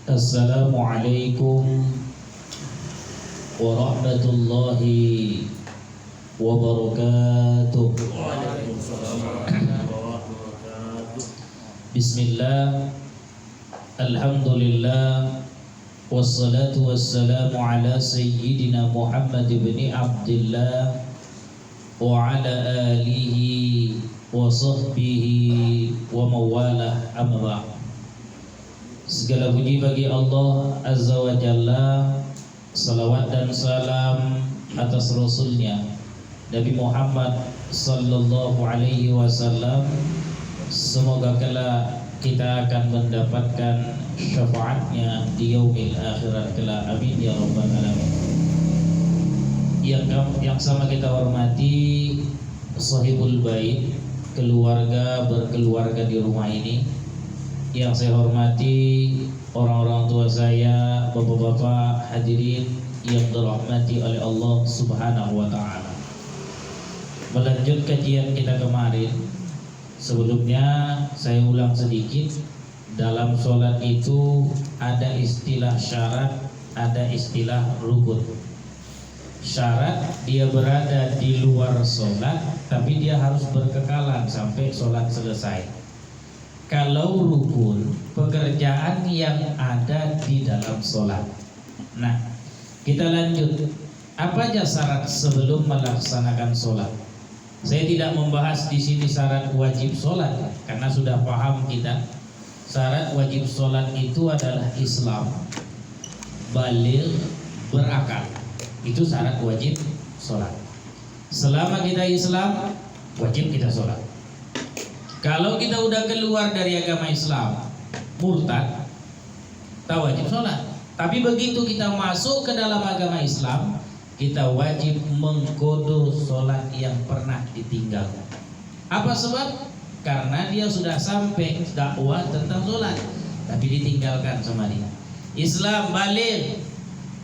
Assalamualaikum warahmatullahi wabarakatuh. Bismillah, alhamdulillah, wassalatu wassalamu ala sayyidina Muhammad ibn Abdillah wa ala alihi wa sahbihi wa mawalah, amma ba'd. Segala puji bagi Allah Azza wa Jalla, salawat dan salam atas Rasulnya Nabi Muhammad sallallahu alaihi wasallam. Semoga kelak kita akan mendapatkan syafaatnya di yaumil akhirat kelak, amin ya rabbal alamin. Yang sama kita hormati sahibul bait, keluarga berkeluarga di rumah ini. Yang saya hormati orang-orang tua saya, bapak-bapak hadirin yang dirahmati oleh Allah Subhanahu wa taala. Melanjut kajian kita kemarin, sebelumnya saya ulang sedikit. Dalam sholat itu ada istilah syarat, ada istilah rukun. Syarat dia berada di luar sholat, tapi dia harus berkekalan sampai sholat selesai. Kalau rukun, pekerjaan yang ada di dalam sholat. Nah, kita lanjut. Apa aja syarat sebelum melaksanakan sholat? Saya tidak membahas di sini syarat wajib sholat, karena sudah paham kita. Syarat wajib sholat itu adalah Islam, baligh, berakal. Itu syarat wajib sholat. Selama kita Islam, wajib kita sholat. Kalau kita udah keluar dari agama Islam, murtad, tak wajib sholat. Tapi begitu kita masuk ke dalam agama Islam, kita wajib mengkodo sholat yang pernah ditinggalkan. Apa sebab? Karena dia sudah sampai dakwah tentang sholat, tapi ditinggalkan sama dia. Islam baligh,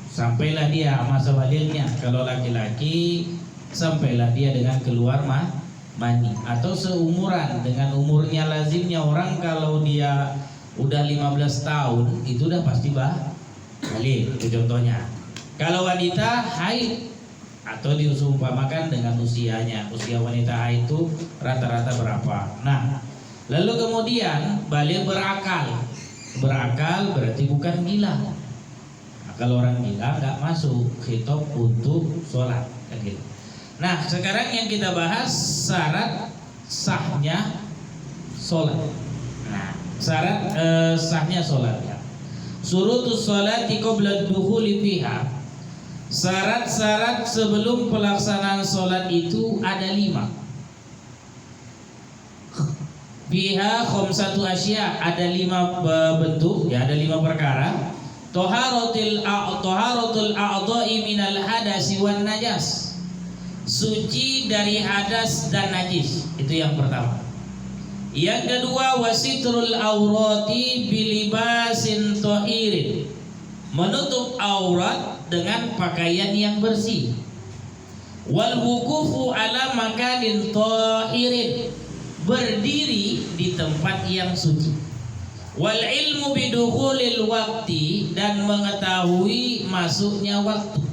sampailah dia masa balighnya. Kalau laki-laki, sampailah dia dengan keluar mani, atau seumuran dengan umurnya. Lazimnya orang kalau dia udah 15 tahun itu udah pasti balik. Itu contohnya. Kalau wanita haid, atau diumpamakan dengan usianya, usia wanita haid itu rata-rata berapa. Nah, lalu kemudian balik berakal. Berakal berarti bukan gila. Nah, kalau orang gila nggak masuk khitab untuk sholat, kan gitu. Nah, sekarang yang kita bahas syarat sahnya sholat. Nah, syarat sahnya sholat ya. Syurutus sholati qabla dukhuli fiha. Syarat-syarat sebelum pelaksanaan sholat itu ada 5. Fiha khamsatu asya, ada 5 bentuk ya, ada 5 perkara. Taharatul a'dha'i minal hadasi wan najas. Suci dari hadas dan najis, itu yang pertama. Yang kedua, wasitrul aurati bilibasin tahirin, menutup aurat dengan pakaian yang bersih. Wal wuqufu ala makanin tahirin, berdiri di tempat yang suci. Wal ilmu bidukhulil waqti, dan mengetahui masuknya waktu.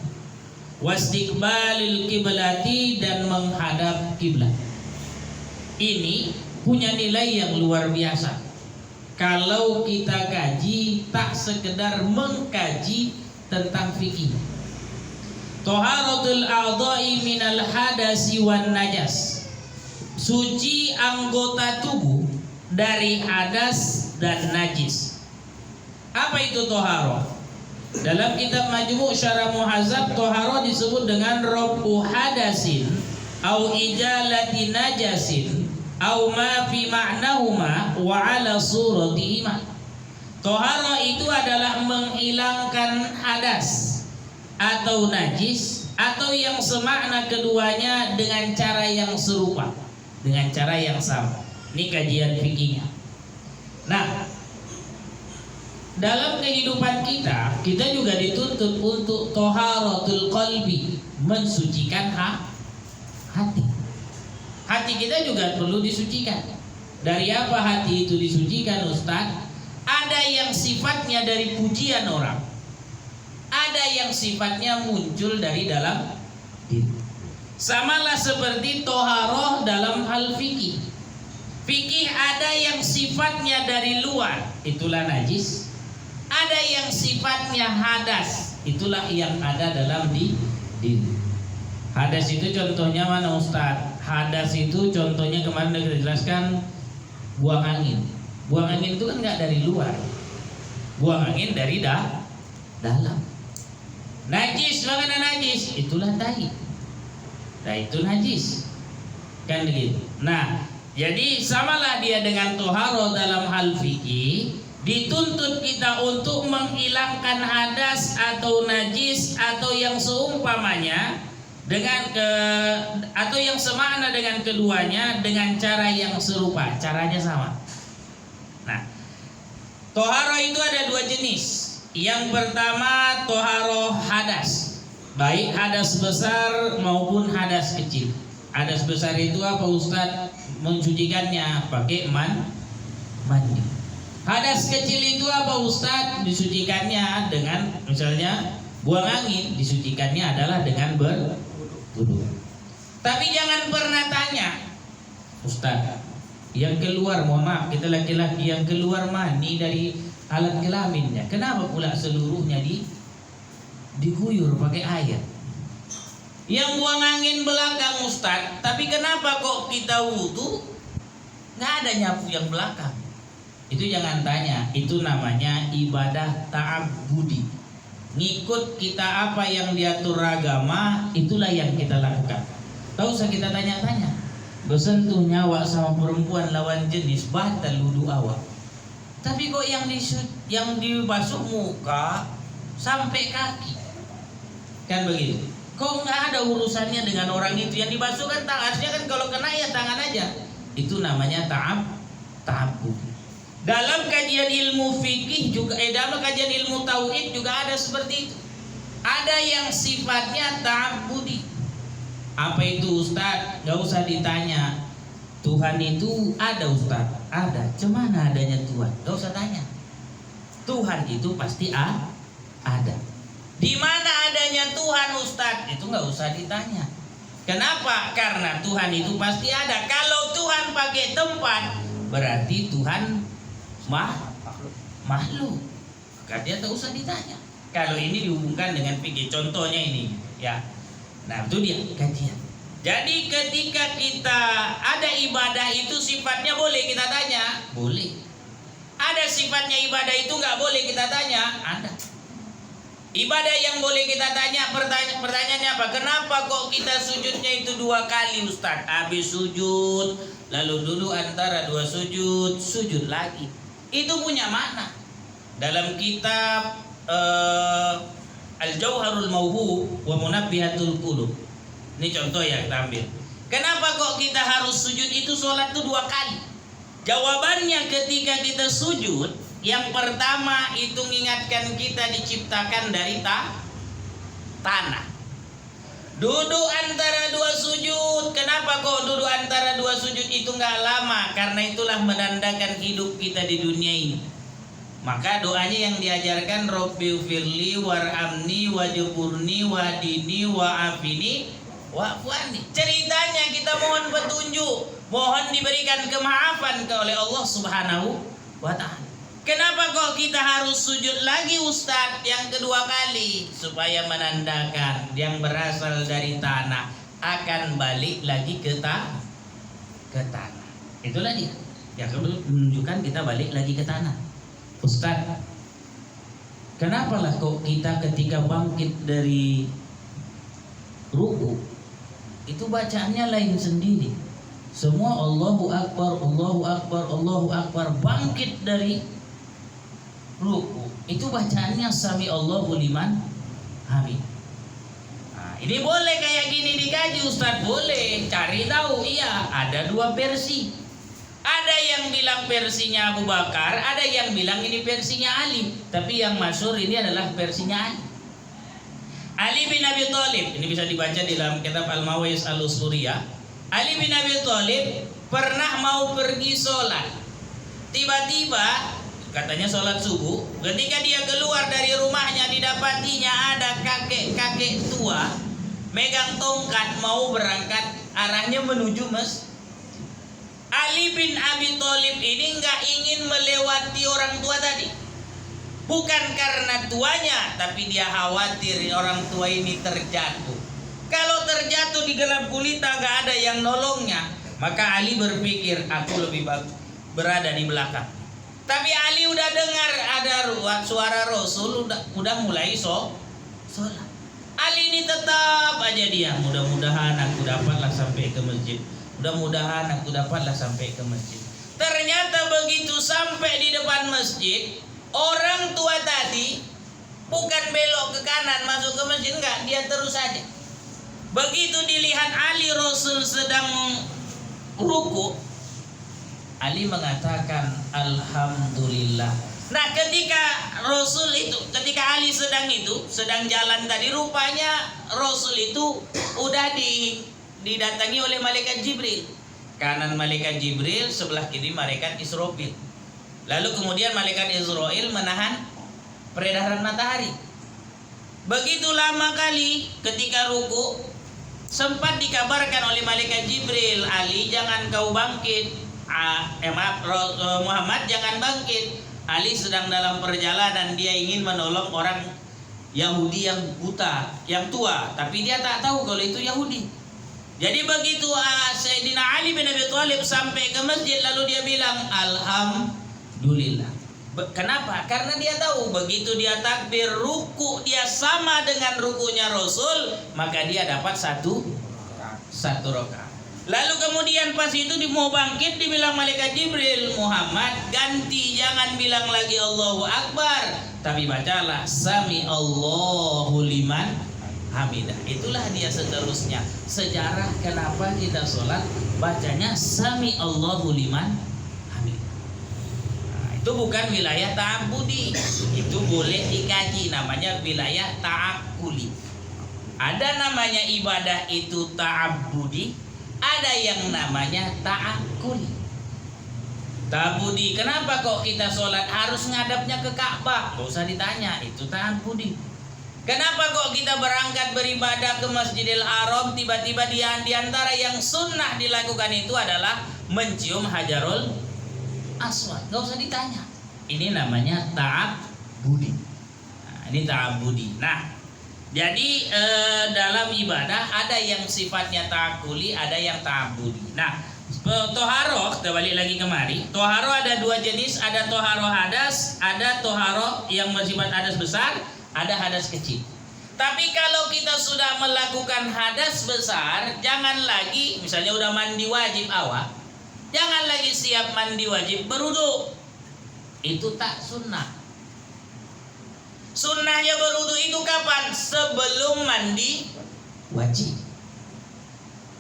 Wastiqbalil kiblati, dan menghadap kiblat. Ini punya nilai yang luar biasa. Kalau kita kaji, tak sekedar mengkaji tentang fikih. Taharatul a'dha'i minal hadasi wan najas, suci anggota tubuh dari hadas dan najis. Apa itu taharah? Dalam kitab Majmu' Syarah Muhazzab, taharah disebut dengan rafu hadasin au ijalati najasin au ma fi ma'nahuma wa ala suratihima. Taharah itu adalah menghilangkan hadas atau najis, atau yang semakna keduanya dengan cara yang serupa, dengan cara yang sama. Ini kajian fikihnya. Nah, dalam kehidupan kita juga dituntut untuk taharatul qalbi, mensucikan hati. Hati kita juga perlu disucikan. Dari apa hati itu disucikan, Ustaz? Ada yang sifatnya dari pujian orang, ada yang sifatnya muncul dari dalam diri. Samalah seperti toharoh dalam hal fikih. Fikih ada yang sifatnya dari luar, itulah najis. Ada yang sifatnya hadas, itulah yang ada dalam diri. Hadas itu contohnya mana Ustaz? Hadas itu contohnya kemarin kita jelaskan buang angin. Buang angin itu kan nggak dari luar, buang angin dari dalam. Najis, mana najis? Itulah tai. Nah itu najis, kan begitu. Nah, jadi samalah dia dengan toharo dalam hal fikih. Dituntut kita untuk menghilangkan hadas atau najis atau yang seumpamanya dengan atau yang semakna dengan keduanya dengan cara yang serupa, caranya sama. Nah, toharo itu ada dua jenis. Yang pertama toharo hadas, baik hadas besar maupun hadas kecil. Hadas besar itu apa Ustadz? Mensucikannya pakai mandi. Hadas kecil itu apa Ustadz? Disucikannya dengan misalnya buang angin, disucikannya adalah dengan berwudu. Tapi jangan pernah tanya, Ustadz, yang keluar, mohon maaf, kita laki-laki yang keluar mani dari alat kelaminnya, kenapa pula seluruhnya diguyur pakai air? Yang buang angin belakang Ustadz, tapi kenapa kok kita wudu nggak ada nyapu yang belakang? Itu jangan tanya, itu namanya ibadah ta'abbudi. Ngikut kita apa yang diatur agama, itulah yang kita lakukan. Tak usah kita tanya-tanya. Bersentuh nyawa sama perempuan lawan jenis batal wudu awak. Tapi kok yang dibasuh muka sampai kaki, kan begitu? Kok nggak ada urusannya dengan orang itu? Yang dibasuh kan tangannya, kan kalau kena ya tangan aja. Itu namanya ta'abbud. Dalam kajian ilmu fikih juga, dalam kajian ilmu tauhid juga ada seperti itu. Ada yang sifatnya ta'abbudi. Apa itu Ustadz? Gak usah ditanya. Tuhan itu ada Ustadz, ada. Cemana adanya Tuhan? Gak usah tanya. Tuhan itu pasti ada. Di mana adanya Tuhan Ustadz? Itu gak usah ditanya. Kenapa? Karena Tuhan itu pasti ada. Kalau Tuhan pakai tempat, berarti Tuhan makhluk. Maka dia tak usah ditanya. Kalau ini dihubungkan dengan fikih, contohnya ini, ya. Nah, itu dia kajian. Jadi ketika kita ada ibadah itu sifatnya boleh kita tanya, boleh. Ada sifatnya ibadah itu nggak boleh kita tanya, ada. Ibadah yang boleh kita tanya, pertanyaannya apa? Kenapa kok kita sujudnya itu 2 kali Ustaz? Habis sujud, lalu dulu antara 2 sujud lagi. Itu punya makna. Dalam kitab Al-Jauharul Mauhub wa Munabbihatul Qulub. Ini contoh ya kita ambil. Kenapa kok kita harus sujud itu sholat itu 2 kali? Jawabannya ketika kita sujud, yang pertama itu mengingatkan kita diciptakan dari tanah. Duduk antara 2 sujud. Kenapa kok duduk antara 2 sujud itu nggak lama? Karena itulah menandakan hidup kita di dunia ini. Maka doanya yang diajarkan Rabbighfirli warhamni wajburni wadini wa'afini wa'fuani. Ceritanya kita mohon petunjuk, mohon diberikan kemaafan oleh Allah Subhanahu wa ta'ala. Kenapa kok kita harus sujud lagi Ustadz yang kedua kali? Supaya menandakan yang berasal dari tanah akan balik lagi ke tanah. Itulah dia yang menunjukkan kita balik lagi ke tanah. Ustadz, kenapalah kok kita ketika bangkit dari ruku itu bacaannya lain sendiri? Semua Allahu Akbar, Allahu Akbar, Allahu Akbar, bangkit dari ruku itu bacaannya sami Allahu liman hamid. Nah, ini boleh kayak gini dikaji Ustadz? Boleh, cari tahu. Iya, ada 2 versi. Ada yang bilang versinya Abu Bakar, ada yang bilang ini versinya Ali. Tapi yang masyhur ini adalah versinya Ali. Ali bin Abi Thalib, ini bisa dibaca di dalam kitab Al-Mawais Al-Usuriyah. Ali bin Abi Thalib pernah mau pergi sholat. Tiba-tiba katanya sholat subuh. Ketika dia keluar dari rumahnya, didapatinya ada kakek-kakek tua megang tongkat mau berangkat, arahnya menuju masjid. Ali bin Abi Thalib ini nggak ingin melewati orang tua tadi, bukan karena tuanya, tapi dia khawatir orang tua ini terjatuh. Kalau terjatuh di gelap gulita nggak ada yang nolongnya, maka Ali berpikir aku lebih bagus berada di belakang. Tapi Ali udah dengar ada suara Rasul, udah mulai sholat. Ali ini tetap aja dia, mudah-mudahan aku dapatlah sampai ke masjid. Mudah-mudahan aku dapatlah sampai ke masjid. Ternyata begitu sampai di depan masjid, orang tua tadi bukan belok ke kanan masuk ke masjid, enggak, dia terus saja. Begitu dilihat Ali Rasul sedang ruku, Ali mengatakan alhamdulillah. Nah, ketika Ali sedang jalan tadi, rupanya Rasul itu udah didatangi oleh malaikat Jibril. Kanan malaikat Jibril, sebelah kiri malaikat Israfil. Lalu kemudian malaikat Israfil menahan peredaran matahari. Begitu lama kali ketika ruku, sempat dikabarkan oleh malaikat Jibril, Ali jangan kau bangkit. Muhammad jangan bangkit. Ali sedang dalam perjalanan, dia ingin menolong orang Yahudi yang buta, yang tua, tapi dia tak tahu kalau itu Yahudi. Jadi begitu Sayyidina Ali bin Abi Thalib sampai ke masjid, lalu dia bilang alhamdulillah. Kenapa? Karena dia tahu begitu dia takbir ruku, dia sama dengan rukunya Rasul, maka dia dapat satu rakaat. Lalu kemudian pas itu mau bangkit, dibilang malaikat Jibril, Muhammad ganti, jangan bilang lagi Allahu Akbar, tapi bacalah Sami Allahu liman hamidah. Itulah dia seterusnya sejarah kenapa kita sholat bacanya Sami Allahu liman hamidah. Nah, itu bukan wilayah ta'abbudi, itu boleh dikaji, namanya wilayah ta'akkuli. Ada namanya ibadah itu ta'abbudi, ada yang namanya ta'akkuli. Ta'abbudi, kenapa kok kita sholat harus ngadapnya ke Ka'bah? Gak usah ditanya, itu ta'abbudi. Kenapa kok kita berangkat beribadah ke Masjidil Haram, tiba-tiba di antara yang sunnah dilakukan itu adalah mencium Hajarul Aswad? Gak usah ditanya. Ini namanya ta'abbudi. Nah, ini ta'abbudi. Nah, jadi dalam ibadah ada yang sifatnya ta'akkuli, ada yang ta'abbudi. Nah, toharoh, kita balik lagi kemari. Toharoh ada dua jenis, ada toharoh hadas, ada toharoh yang bersifat hadas besar, ada hadas kecil. Tapi kalau kita sudah melakukan hadas besar, jangan lagi, misalnya udah mandi wajib awal, jangan lagi siap mandi wajib berwudu. Itu tak sunnah. Sunnahnya berwudu itu kapan? Sebelum mandi wajib.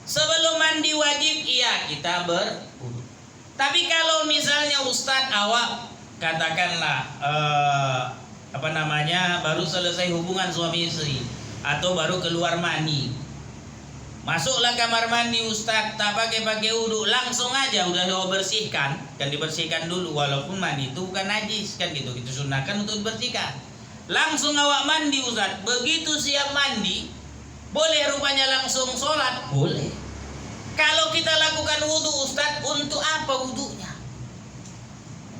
Sebelum mandi wajib, iya kita berwudu. Tapi kalau misalnya Ustadz awak katakanlah baru selesai hubungan suami istri atau baru keluar mandi, masuklah kamar mandi Ustadz, tak pakai wudu, langsung aja udah bersihkan, kan dibersihkan dulu, walaupun mandi itu bukan najis kan gitu, kita sunahkan untuk dibersihkan. Langsung awak mandi Ustadz, begitu siap mandi, boleh rupanya langsung sholat? Boleh. Kalau kita lakukan wudu Ustadz, untuk apa wudunya?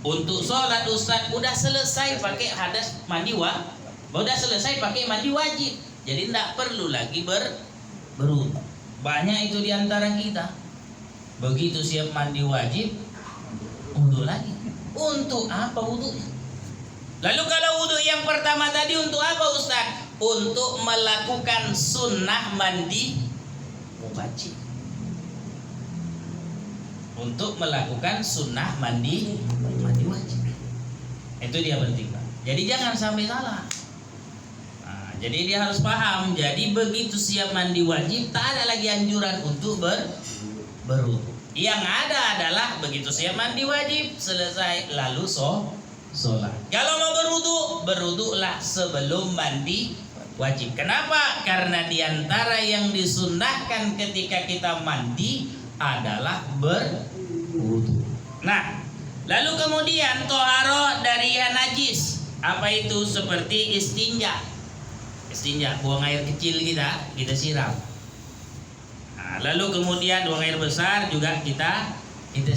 Untuk sholat Ustadz, udah selesai pakai hadas mandi udah selesai pakai mandi wajib, jadi tidak perlu lagi berwudu. Banyak itu diantara kita, begitu siap mandi wajib, wudu lagi. Untuk apa wudunya? Lalu kalau wudu yang pertama tadi untuk apa Ustaz? Untuk melakukan sunnah mandi wajib. Untuk melakukan sunnah mandi wajib. Itu dia penting, Pak. Jadi jangan sampai salah. Nah, jadi dia harus paham. Jadi begitu siap mandi wajib, tak ada lagi anjuran untuk berwudu. Yang ada adalah begitu siap mandi wajib, selesai lalu sholat. Kalau mau berwudulah sebelum mandi wajib. Kenapa? Karena diantara yang disunnahkan ketika kita mandi adalah berwudu. Nah, Lalu kemudian toharo dari yang najis. Apa itu? Seperti istinja. Istinja, buang air kecil kita siram. Nah, lalu kemudian buang air besar juga kita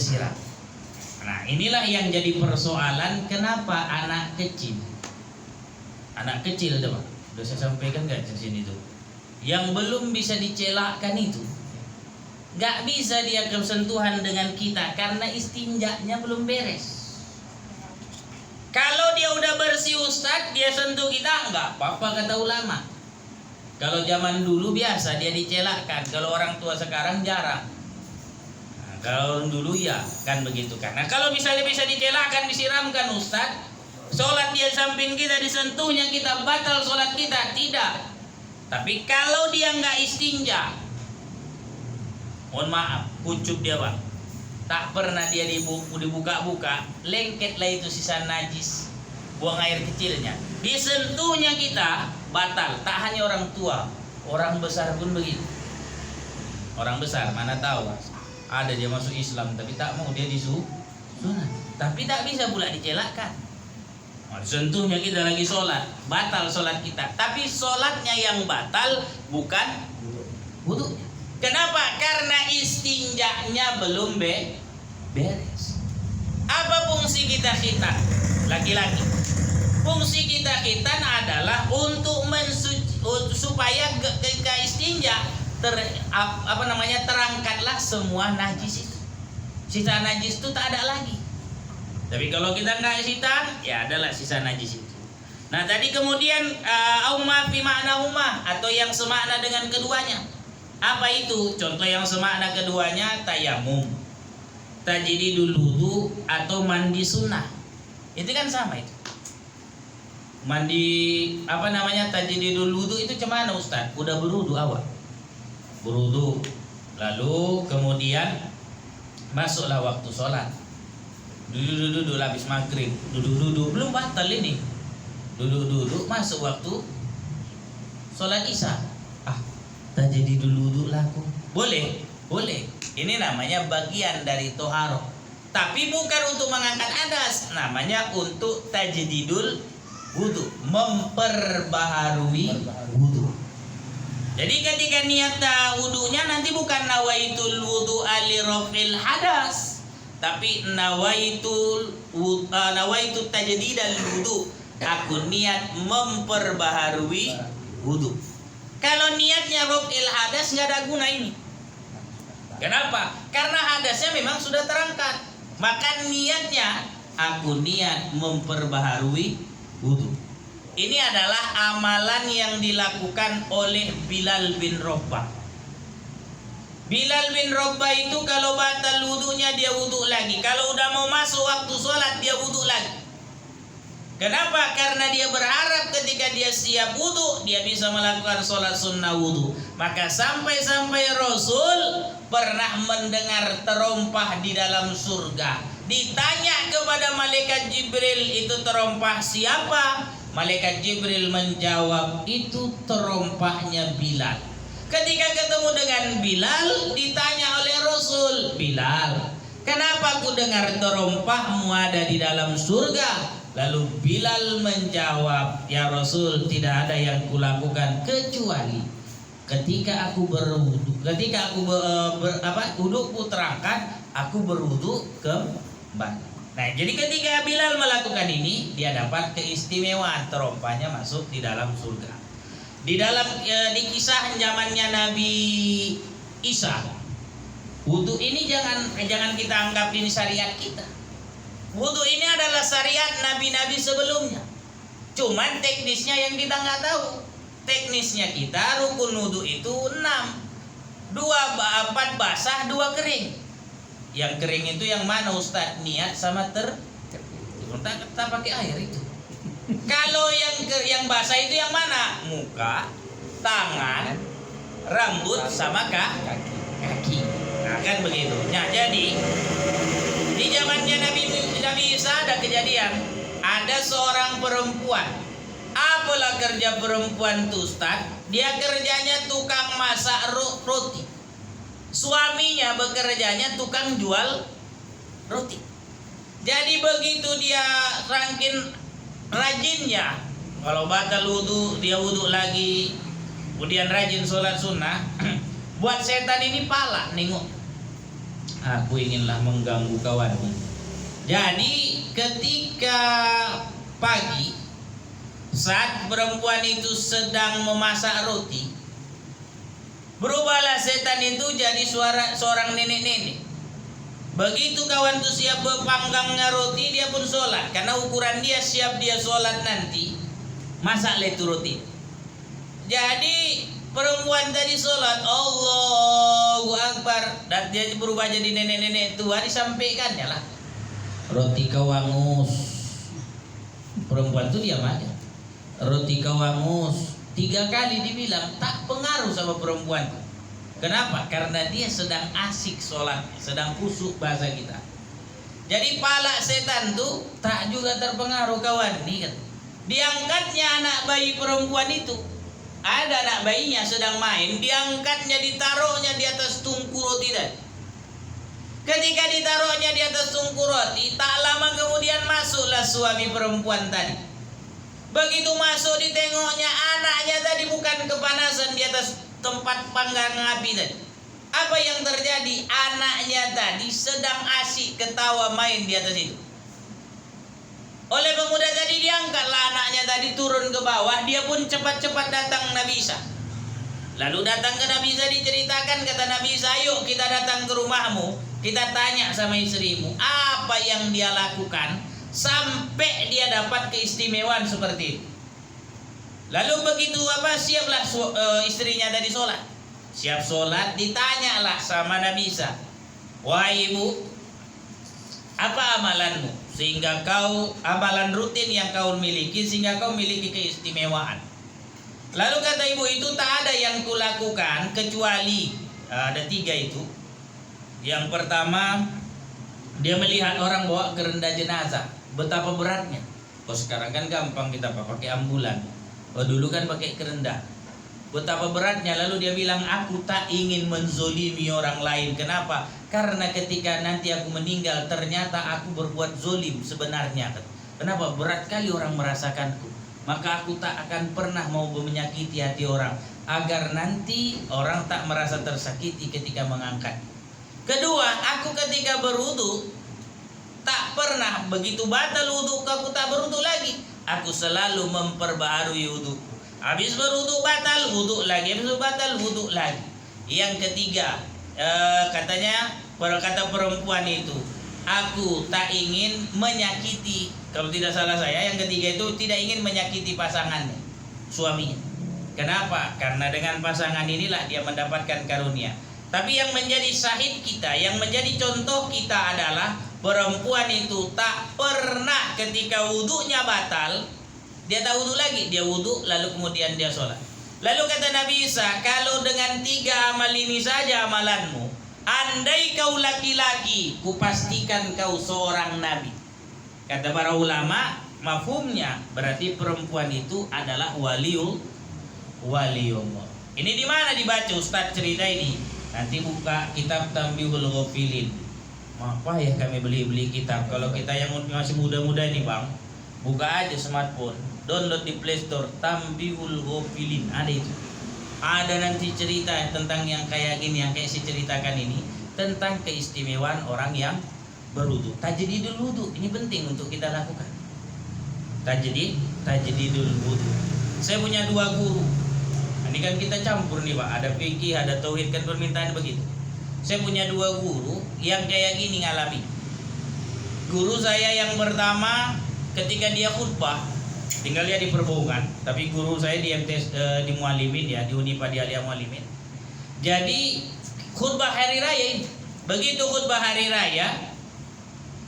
siram. Nah, inilah yang jadi persoalan kenapa anak kecil tuh, Pak. Udah saya sampaikan nggak di sini tuh. Yang belum bisa dicelakkan itu nggak bisa dia bersentuhan dengan kita karena istinjanya belum beres. Kalau dia udah bersih Ustadz, dia sentuh kita nggak apa-apa kata ulama. Kalau zaman dulu biasa dia dicelakkan. Kalau orang tua sekarang jarang. Nah, kalau dulu ya kan begitu kan. Nah, kalau misalnya bisa dicelakkan, disiramkan Ustadz, sholat dia samping kita disentuhnya kita batal sholat kita tidak. Tapi kalau dia nggak istinja, mohon maaf, pucuk dia Pak. Tak pernah dia dibuka-buka, lengketlah itu sisa najis, buang air kecilnya. Disentuhnya kita batal. Tak hanya orang tua, orang besar pun begitu. Orang besar mana tahu ada dia masuk Islam tapi tak mau dia disunat. Tapi tak bisa pula dicelakkan. Disentuhnya kita lagi sholat, batal sholat kita. Tapi sholatnya yang batal bukan wudunya. Kenapa? Karena istinjanya belum beres. Apa fungsi kita khitan? Laki-laki. Fungsi kita khitan adalah untuk supaya ketika istinja terangkatlah semua najis itu. Sisa najis itu tak ada lagi. Tapi kalau kita nggak khitan, ya adalah sisa najis itu. Nah tadi kemudian auma fi makna huma atau yang semakna dengan keduanya. Apa itu? Contoh yang semakna keduanya tayamum, tajdidul wudu atau mandi sunnah. Itu kan sama itu. Mandi tajdidul wudu itu cemana Ustaz? Udah berwudu awal. Berwudu. Lalu kemudian masuklah waktu sholat. Duduk habis maghrib. Duduk belum batal ini. Duduk masuk waktu sholat isya. Tajdidul wudu laku. Boleh. Ini namanya bagian dari toharo. Tapi bukan untuk mengangkat hadas, namanya untuk tajdidul wudu, memperbaharui wudu. Jadi ketika niat wudunya nanti bukan nawaitul wudu ali rafil hadas, tapi nawaitu tajdidul wudu. Aku niat memperbaharui wudu. Kalau niatnya raf'il hadas nggak ada guna ini. Kenapa? Karena hadasnya memang sudah terangkat. Maka niatnya aku niat memperbaharui wudu. Ini adalah amalan yang dilakukan oleh Bilal bin Rabah. Bilal bin Rabah itu kalau batal wudunya dia wudu lagi. Kalau udah mau masuk waktu sholat dia wudu lagi. Kenapa? Karena dia berharap ketika dia siap wudu dia bisa melakukan sholat sunnah wudu. Maka sampai-sampai Rasul pernah mendengar terompah di dalam surga. Ditanya kepada malaikat Jibril, itu terompah siapa? Malaikat Jibril menjawab, itu terompahnya Bilal. Ketika ketemu dengan Bilal ditanya oleh Rasul, Bilal, kenapa aku dengar terompahmu ada di dalam surga? Lalu Bilal menjawab, ya Rasul, tidak ada yang kulakukan kecuali ketika aku berwudu, ketika aku wuduku terangkat, aku berwudu kembali. Nah, jadi ketika Bilal melakukan ini, dia dapat keistimewaan, terompahnya masuk di dalam surga. Di dalam di kisah zamannya Nabi Isa, wudu ini jangan kita anggap ini syariat kita. Wudu ini adalah syariat nabi-nabi sebelumnya. Cuman teknisnya yang kita nggak tahu. Teknisnya kita rukun wudu itu 6. 4 basah, 2 kering. Yang kering itu yang mana Ustaz? Niat sama kita pakai air itu. Kalau yang basah itu yang mana? Muka, tangan, rambut sama kaki. Nah kan begitu. Nah jadi di zamannya Nabi Isa ada kejadian, ada seorang perempuan. Apalah kerja perempuan itu Ustaz? Dia kerjanya tukang masak roti. Suaminya bekerjanya tukang jual roti. Jadi begitu dia rangkin rajinnya, kalau batal wudu dia wudu lagi, kemudian rajin sholat sunnah. Buat setan ini pala nengok, aku inginlah mengganggu kawanmu. Jadi ketika pagi saat perempuan itu sedang memasak roti, berubahlah setan itu jadi seorang nenek-nenek. Begitu kawan itu siap berpanggangnya roti, dia pun sholat. Karena ukuran dia siap dia sholat nanti, masaklah itu roti. Jadi perempuan tadi sholat, Allahu Akbar, dan dia berubah jadi nenek-nenek tua, disampaikannya lah, roti kau angus. Perempuan itu diam aja. Roti kau angus 3 kali dibilang, tak pengaruh sama perempuan. Kenapa? Karena dia sedang asik sholat, sedang khusyuk bahasa kita. Jadi pala setan tuh tak juga terpengaruh kawan. Nih kan, diangkatnya anak bayi perempuan itu. Ada anak bayinya sedang main, diangkatnya, ditaruhnya di atas tungku roti tadi. Ketika ditaruhnya di atas tungku roti, tak lama kemudian masuklah suami perempuan tadi. Begitu masuk, ditengoknya anaknya tadi bukan kepanasan di atas tempat panggang api tadi. Apa yang terjadi? Anaknya tadi sedang asik ketawa main di atas itu. Oleh pemuda tadi diangkatlah anaknya tadi turun ke bawah. Dia pun cepat-cepat datang Nabi Isa. Lalu datang ke Nabi Isa, diceritakan, kata Nabi Isa, ayo kita datang ke rumahmu, kita tanya sama istrimu apa yang dia lakukan sampai dia dapat keistimewaan seperti itu. Lalu begitu siaplah istrinya tadi sholat. Siap sholat, ditanyalah sama Nabi Isa, wahai ibu, apa amalanmu sehingga kau, amalan rutin yang kau miliki sehingga kau miliki keistimewaan? Lalu kata ibu itu, tak ada yang kulakukan kecuali ada 3 itu. Yang pertama, dia melihat orang bawa kerenda jenazah, betapa beratnya. Oh sekarang kan gampang kita pakai ambulan. Oh dulu kan pakai kerenda. Betapa beratnya. Lalu dia bilang, aku tak ingin menzolimi orang lain. Kenapa? Karena ketika nanti aku meninggal ternyata aku berbuat zolim sebenarnya. Kenapa? Berat kali orang merasakanku. Maka aku tak akan pernah mau menyakiti hati orang, agar nanti orang tak merasa tersakiti ketika mengangkat. Kedua, aku ketika berwudu tak pernah begitu batal wudu aku tak berwudu lagi. Aku selalu memperbaharui wudu. Habis berwudu batal, wudu lagi. Habis batal, wudu lagi. Yang ketiga, katanya, kata perempuan itu, aku tak ingin menyakiti, kalau tidak salah saya, yang ketiga itu tidak ingin menyakiti pasangannya, suaminya. Kenapa? Karena dengan pasangan inilah dia mendapatkan karunia. Tapi yang menjadi syahid kita, yang menjadi contoh kita adalah perempuan itu tak pernah ketika wudunya batal, dia tak wudu lagi, dia wudu lalu kemudian dia sholat. Lalu kata Nabi Isa, kalau dengan 3 amal ini saja amalanmu, andai kau laki-laki, kupastikan kau seorang nabi. Kata para ulama, mafhumnya berarti perempuan itu adalah waliullah. Ini di mana dibaca Ustaz cerita ini? Nanti buka kitab Tanbihul Ghafilin. Apa ya kami beli kitab? Kalau kita yang masih muda-muda ini bang, buka aja smartphone, download di Play Store Tanbihul Ghafilin, ada itu. Ada nanti cerita tentang yang kayak gini, yang kayak saya ceritakan ini, tentang keistimewaan orang yang berwudu. Tajdidul wudu ini penting untuk kita lakukan. Tajdidul wudu. Saya punya 2 guru. Ini kan kita campur nih Pak, ada fikih, ada tauhid, kan permintaan begitu. Saya punya 2 guru yang kayak gini ngalami. Guru saya yang pertama ketika dia khutbah, tinggal dia di Perbohongan, tapi guru saya di MTS di Mualimin ya, di Unipa di Alia Mualimin. Jadi khutbah hari raya ini, begitu khutbah hari raya,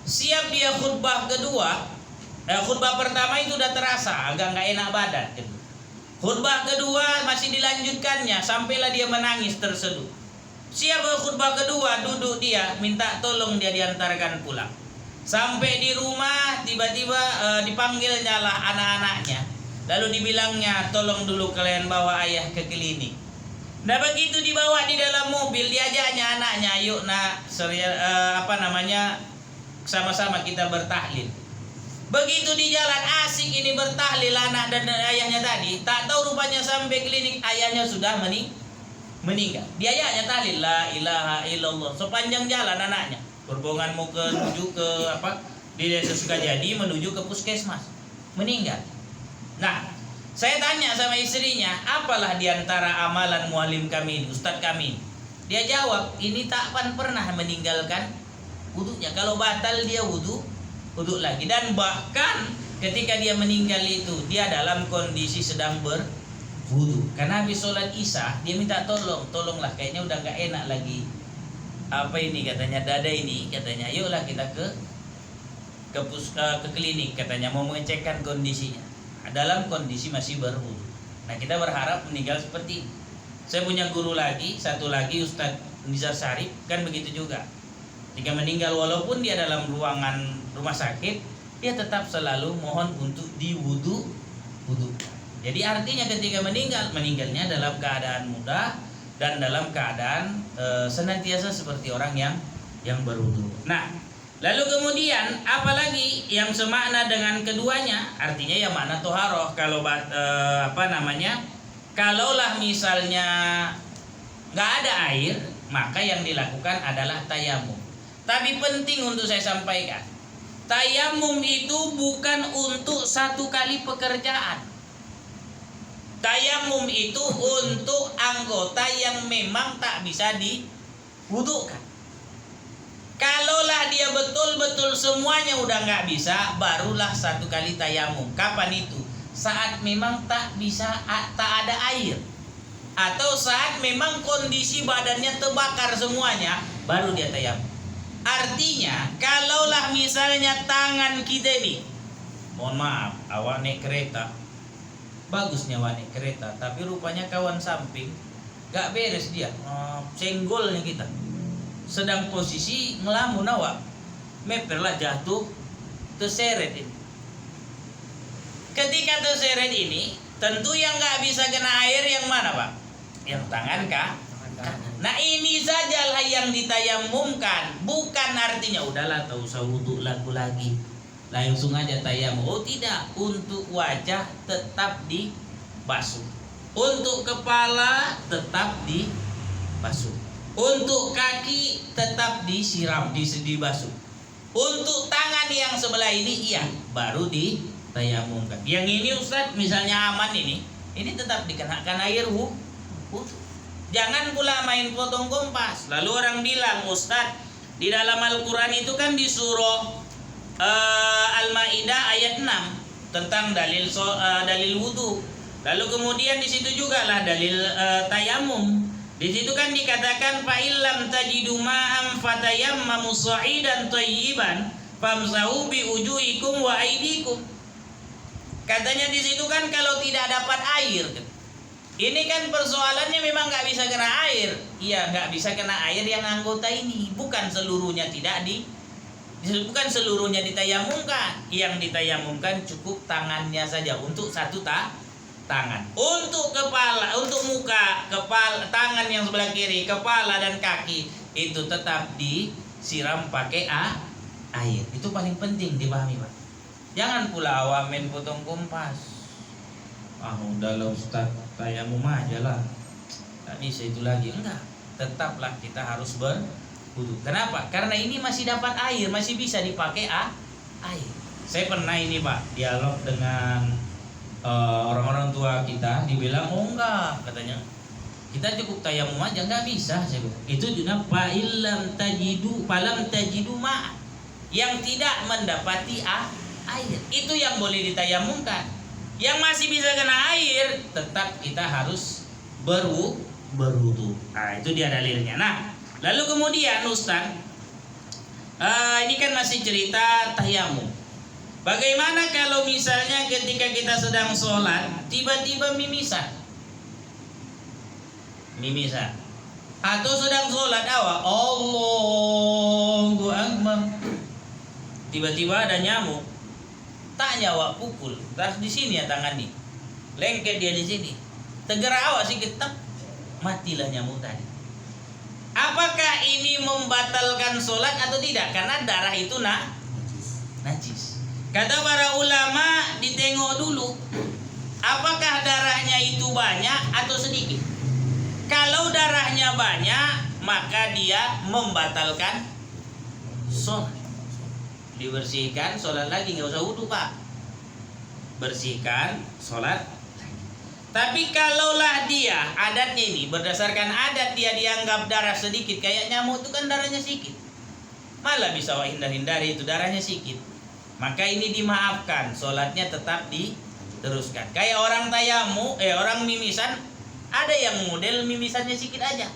siap dia khutbah kedua, khutbah pertama itu udah terasa agak nggak enak badan gitu. Khutbah kedua masih dilanjutkannya, sampailah dia menangis terseduh. Siap khutbah kedua, duduk dia, minta tolong dia diantarkan pulang. Sampai di rumah tiba-tiba dipanggilnya lah anak-anaknya. Lalu dibilangnya, tolong dulu kalian bawa ayah ke klinik. Nah begitu dibawa di dalam mobil, diajaknya anaknya, yuk nak sama-sama kita bertahlil. Begitu di jalan asik ini bertahlil anak dan ayahnya tadi, tak tahu rupanya sampai klinik ayahnya sudah meninggal. Dia ayahnya tahlil la ilaha illallah sepanjang jalan anaknya. Berbongan mau menuju ke di desa Sukajadi menuju ke puskesmas, meninggal. Nah, saya tanya sama istrinya, apalah diantara amalan mualim kami ini, ustadz kami? Dia jawab, ini takkan pernah meninggalkan wudunya. Kalau batal dia wudu lagi. Dan bahkan ketika dia meninggal itu, dia dalam kondisi sedang berwudu. Karena habis sholat isya, dia minta tolonglah, kayaknya udah gak enak lagi. Apa ini katanya, dada ini katanya, yuklah kita ke klinik katanya, mau mengecekkan kondisinya. Dalam kondisi masih berwudu. Nah, kita berharap meninggal seperti ini. Saya punya guru lagi, satu lagi Ustadz Nizar Sarif, kan begitu juga. Jika meninggal walaupun dia dalam ruangan rumah sakit, dia tetap selalu mohon untuk diwudu. Jadi artinya ketika meninggalnya dalam keadaan mudah dan dalam keadaan senantiasa seperti orang yang berwudu. Nah, lalu kemudian apalagi yang semakna dengan keduanya, artinya yang makna toharoh. Kalau kalaulah misalnya nggak ada air, maka yang dilakukan adalah tayamum. Tapi penting untuk saya sampaikan, tayamum itu bukan untuk satu kali pekerjaan. Tayamum itu untuk anggota yang memang tak bisa diwudukan. Kalaulah dia betul-betul semuanya udah nggak bisa, barulah satu kali tayamum. Kapan itu? Saat memang tak ada air, atau saat memang kondisi badannya terbakar semuanya, baru dia tayamum. Artinya, kalaulah misalnya tangan kita ini, mohon maaf, awak naik kereta, bagusnya awak naik kereta, tapi rupanya kawan samping gak beres dia, senggolnya kita. Sedang posisi ngelamun awak, meperlah jatuh, terseret ini. Ketika terseret ini, tentu yang gak bisa kena air yang mana Pak? Yang tangan kah? Nah, ini sajalah yang ditayamumkan. Bukan artinya udahlah tak usah wudu lagi, langsung aja tayamum. Oh tidak, untuk wajah tetap dibasuh, untuk kepala tetap dibasuh, untuk kaki tetap disiram, dibasuh. Untuk tangan yang sebelah ini iya, baru ditayamumkan. Yang ini Ustadz misalnya aman ini tetap dikenakan air wudu. Jangan pula main potong kompas. Lalu orang bilang, Ustadz, di dalam Al-Quran itu kan di surah Al-Maidah ayat 6 tentang dalil wudu. Lalu kemudian di situ juga lah dalil tayamum. Di situ kan dikatakan fa illam tajidu ma'am fatayammamu sa'idan thayyiban famsahu bi wujuhikum wa aydikum. Katanya di situ kan kalau tidak dapat air. Ini kan persoalannya memang nggak bisa kena air. Iya, nggak bisa kena air yang anggota ini. Bukan seluruhnya bukan seluruhnya ditayamumkan. Yang ditayamumkan cukup tangannya saja untuk satu tangan. Untuk kepala, untuk muka, kepala, tangan yang sebelah kiri, kepala dan kaki itu tetap disiram pakai air. Itu paling penting dipahami, Pak. Jangan pula awak main potong kompas. Udahlah Ustaz, tayamum aja lah, tak bisa itu lagi. Enggak, tetaplah kita harus berwudu. Kenapa? Karena ini masih dapat air, masih bisa dipakai air. Saya pernah ini Pak, dialog dengan orang-orang tua kita, dibilang oh enggak, katanya kita cukup tayamum aja, enggak bisa. Saya bilang itu juga falam tajidu ma, yang tidak mendapati air, itu yang boleh ditayamumkan. Yang masih bisa kena air, tetap kita harus berwudu. Nah, itu dia dalilnya. Nah, lalu kemudian Ustaz, ini kan masih cerita tayamum. Bagaimana kalau misalnya ketika kita sedang sholat, tiba-tiba mimisan? Atau sedang sholat awal, Allahu Akbar, tiba-tiba ada nyamuk. Tanya awak pukul, terus di sini ya tangan nih, lengket dia di sini, tegera awak sih kita, matilah nyamuk tadi. Apakah ini membatalkan sholat atau tidak? Karena darah itu najis. Kata para ulama, ditengok dulu apakah darahnya itu banyak atau sedikit. Kalau darahnya banyak, maka dia membatalkan sholat. Dibersihkan, sholat lagi, nggak usah wudhu pak. Bersihkan, sholat. Tapi kalaulah dia adatnya ini berdasarkan adat dia dianggap darah sedikit, kayak nyamuk itu kan darahnya sedikit, malah bisa hindar-hindari itu darahnya sedikit, maka ini dimaafkan, sholatnya tetap diteruskan. Kayak orang tayamu, orang mimisan, ada yang model mimisannya sedikit aja.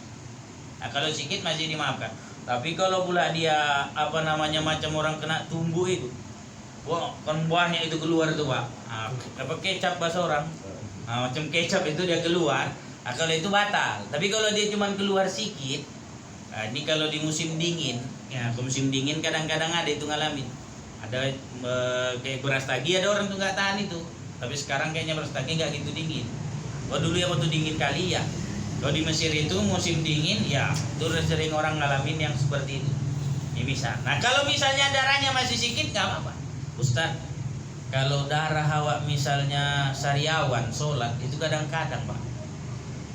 Nah kalau sedikit masih dimaafkan. Tapi kalau pula dia macam orang kena tumbuh itu, wah kan buahnya itu keluar tuh pak, apa kecap bahasa orang. Macam kecap itu dia keluar, kalau itu batal. Tapi kalau dia cuma keluar sedikit, ini kalau di musim dingin, ya ke musim dingin kadang-kadang ada itu ngalamin. Ada kayak beras tagi, ada orang tuh nggak tahan itu. Tapi sekarang kayaknya beras tagi nggak gitu dingin. Dulu yang waktu dingin kali ya. Kalau di Mesir itu musim dingin, ya itu sering orang ngalamin yang seperti itu. Ini bisa. Nah kalau misalnya darahnya masih sedikit nggak apa-apa, Ustaz. Kalau darah awak misalnya sariawan sholat itu kadang-kadang pak,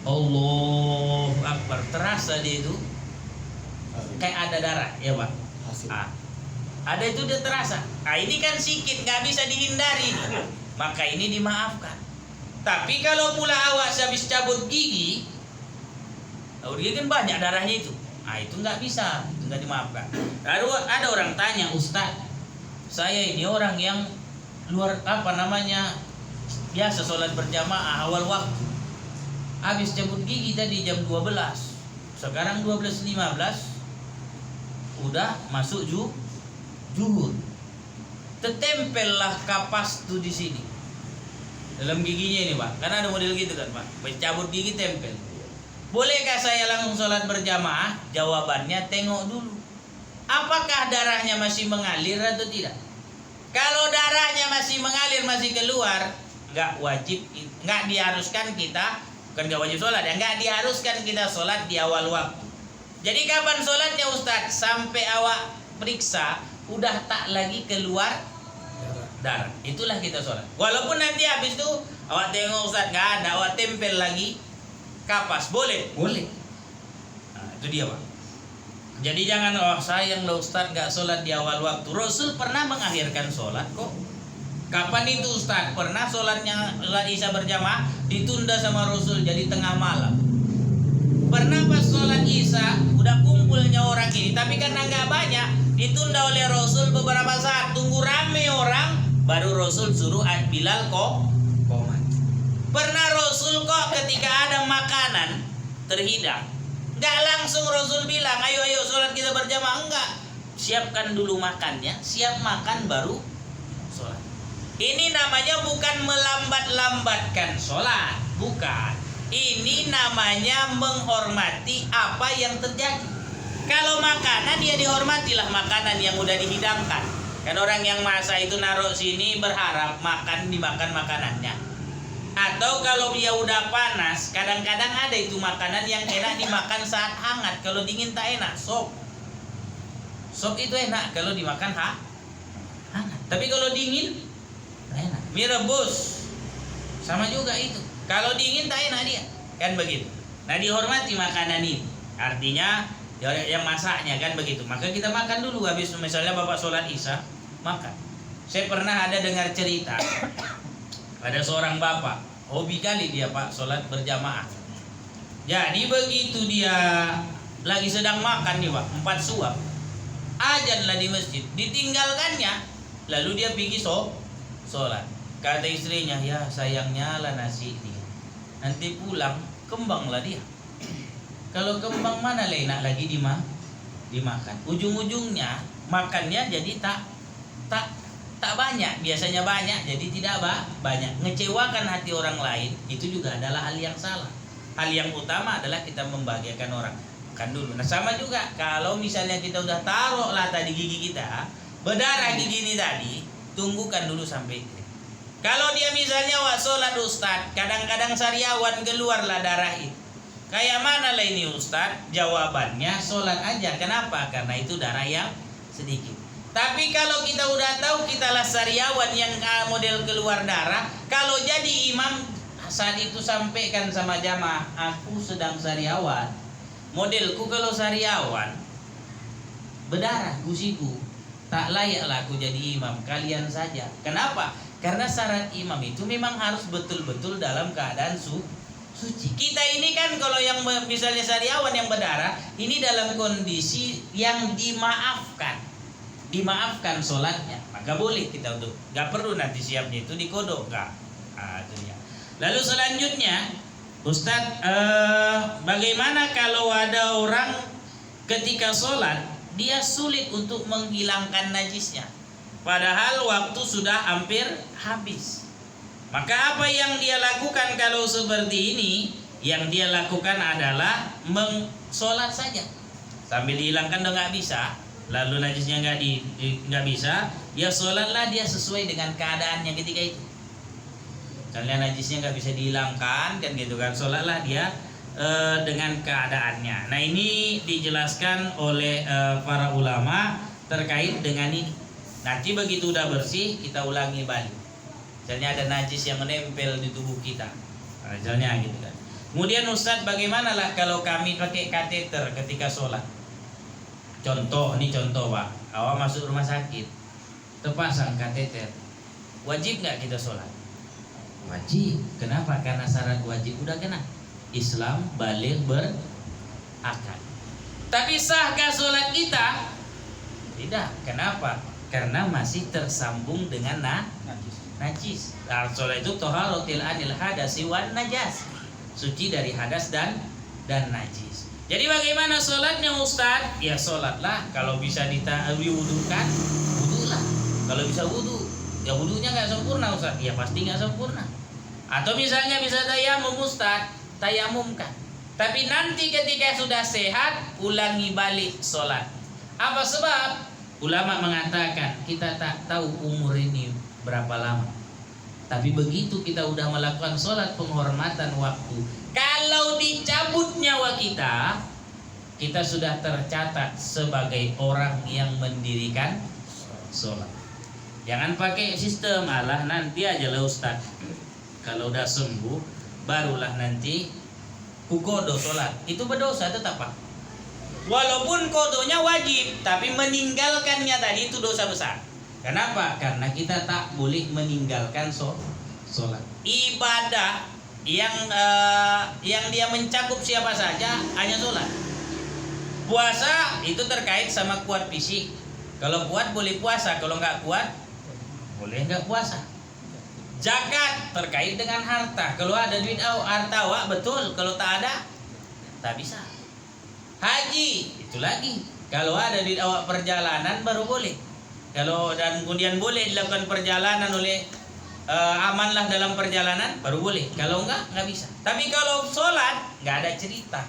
Allah Akbar, terasa dia itu kayak ada darah ya pak. Ada itu dia terasa. Ini kan sedikit, nggak bisa dihindari, maka ini dimaafkan. Tapi kalau pula awak habis cabut gigi kan banyak darahnya itu, itu nggak bisa, itu nggak dimaafkan. Lalu ada orang tanya, Ustaz, saya ini orang yang biasa sholat berjamaah awal waktu, habis cabut gigi tadi jam 12, sekarang 12.15, udah masuk zuhur, tertempellah kapas tuh di sini dalam giginya ini pak, karena ada model gitu kan pak, cabut gigi tempel. Bolehkah saya langsung sholat berjamaah? Jawabannya tengok dulu apakah darahnya masih mengalir atau tidak. Kalau darahnya masih mengalir, masih keluar, nggak wajib, nggak diharuskan kita, bukan nggak wajib sholat ya, nggak diharuskan kita sholat di awal waktu. Jadi kapan sholatnya Ustaz? Sampai awak periksa, udah tak lagi keluar darah, itulah kita sholat. Walaupun nanti habis itu awak tengok Ustaz nggak ada, awak tempel lagi kapas, boleh? Boleh. Nah, itu dia pak. Jadi jangan sayang loh Ustaz gak sholat di awal waktu. Rasul pernah mengakhirkan sholat kok. Kapan itu Ustaz? Pernah sholatnya sholat isya berjamaah ditunda sama Rasul jadi tengah malam. Pernah pas sholat isya udah kumpulnya orang ini, tapi karena gak banyak, ditunda oleh Rasul beberapa saat, tunggu rame orang, baru Rasul suruh Bilal qomat. Pernah Rasul kok ketika ada makanan terhidang, nggak langsung Rasul bilang ayo sholat kita berjamaah, enggak, siapkan dulu makannya, siap makan baru sholat. Ini namanya bukan melambat-lambatkan sholat, bukan. Ini namanya menghormati apa yang terjadi. Kalau makanan ya dihormatilah makanan yang udah dihidangkan. Kan orang yang masak itu naruh sini berharap dimakan makanannya. Atau kalau dia udah panas, kadang-kadang ada itu makanan yang enak dimakan saat hangat. Kalau dingin tak enak, sop itu enak kalau dimakan hangat. Tapi kalau dingin tak enak. Mie rebus sama juga itu, kalau dingin tak enak dia, kan begitu. Nah dihormati makanan ini, artinya yang masaknya kan begitu. Maka kita makan dulu habis misalnya bapak sholat isya makan. Saya pernah ada dengar cerita, ada seorang bapak, hobi kali dia pak sholat berjamaah. Jadi begitu dia lagi sedang makan nih pak, 4 suap, azan lah di masjid, ditinggalkannya, lalu dia pergi sholat. Kata istrinya, ya sayangnya lah nasi ini, nanti pulang kembang lah dia. Kalau kembang mana lah enak lagi dimakan. Ujung-ujungnya makannya jadi tak banyak, biasanya banyak jadi tidak banyak, ngecewakan hati orang lain. Itu juga adalah hal yang salah. Hal yang utama adalah kita membahagiakan orang. Kan dulu. Nah sama juga kalau misalnya kita udah taruh lah tadi gigi kita berdarah gigi ini tadi, tunggukan dulu sampai kering. Kalau dia misalnya sholat Ustaz, kadang-kadang sariawan keluarlah darah itu, Kayak mana lah ini Ustadz? Jawabannya sholat aja. Kenapa? Karena itu darah yang sedikit. Tapi kalau kita udah tahu kita lah sariawan yang model keluar darah, kalau jadi imam saat itu sampaikan sama jamaah, aku sedang sariawan. Modelku kalau sariawan berdarah gusiku, tak layaklah aku jadi imam, kalian saja. Kenapa? Karena syarat imam itu memang harus betul-betul dalam keadaan suci. Kita ini kan kalau yang misalnya sariawan yang berdarah, ini dalam kondisi yang dimaafkan sholatnya, maka boleh kita untuk, nggak perlu nanti siapnya itu dikodok, nggak. Itu dia. Lalu selanjutnya, Ustadz, bagaimana kalau ada orang ketika sholat dia sulit untuk menghilangkan najisnya, padahal waktu sudah hampir habis? Maka apa yang dia lakukan kalau seperti ini? Yang dia lakukan adalah sholat saja sambil dihilangkan dong, nggak bisa. Lalu najisnya nggak bisa, ya sholatlah dia sesuai dengan keadaannya ketika itu. Misalnya najisnya nggak bisa dihilangkan kan gitu kan, sholatlah dia dengan keadaannya. Nah ini dijelaskan oleh para ulama terkait dengan ini. Nanti begitu udah bersih kita ulangi balik. Misalnya ada najis yang menempel di tubuh kita, misalnya gitu kan. Kemudian Ustadz, bagaimana lah kalau kami pakai kateter ketika sholat? Contoh Pak, awak masuk rumah sakit, terpasang kateter, wajib nggak kita sholat? Wajib. Kenapa? Karena syarat wajib udah kena. Islam baligh berakal. Tapi sahkah sholat kita? Tidak. Kenapa? Karena masih tersambung dengan najis. Sholat itu toharotil anil hadasi wan najas, suci dari hadas dan najis. Jadi bagaimana sholatnya Ustadz? Ya sholatlah, kalau bisa diwudukan, wudulah. Kalau bisa wudu, ya wudunya nggak sempurna Ustadz, ya pasti nggak sempurna. Atau misalnya bisa tayamum Ustadz, tayamumkan. Tapi nanti ketika sudah sehat, ulangi balik sholat. Apa sebab? Ulama mengatakan kita tak tahu umur ini berapa lama. Tapi begitu kita udah melakukan sholat penghormatan waktu, kalau dicabut nyawa kita, kita sudah tercatat sebagai orang yang mendirikan sholat. Jangan pakai sistem alah nanti aja lah Ustaz, kalau udah sembuh barulah nanti kukodo sholat. Itu berdosa tetap Pak. Walaupun kodonya wajib, tapi meninggalkannya tadi itu dosa besar. Kenapa? Karena kita tak boleh meninggalkan sholat. Ibadah yang dia mencakup siapa saja hanya sholat. Puasa itu terkait sama kuat fisik. Kalau kuat boleh puasa, kalau nggak kuat boleh nggak puasa. Zakat terkait dengan harta. Kalau ada duit harta awak betul, kalau tak ada tak bisa. Haji itu lagi. Kalau ada duit awak perjalanan baru boleh. Kalau dan kemudian boleh dilakukan perjalanan oleh amanlah dalam perjalanan baru boleh. Kalau enggak bisa. Tapi kalau sholat nggak ada cerita.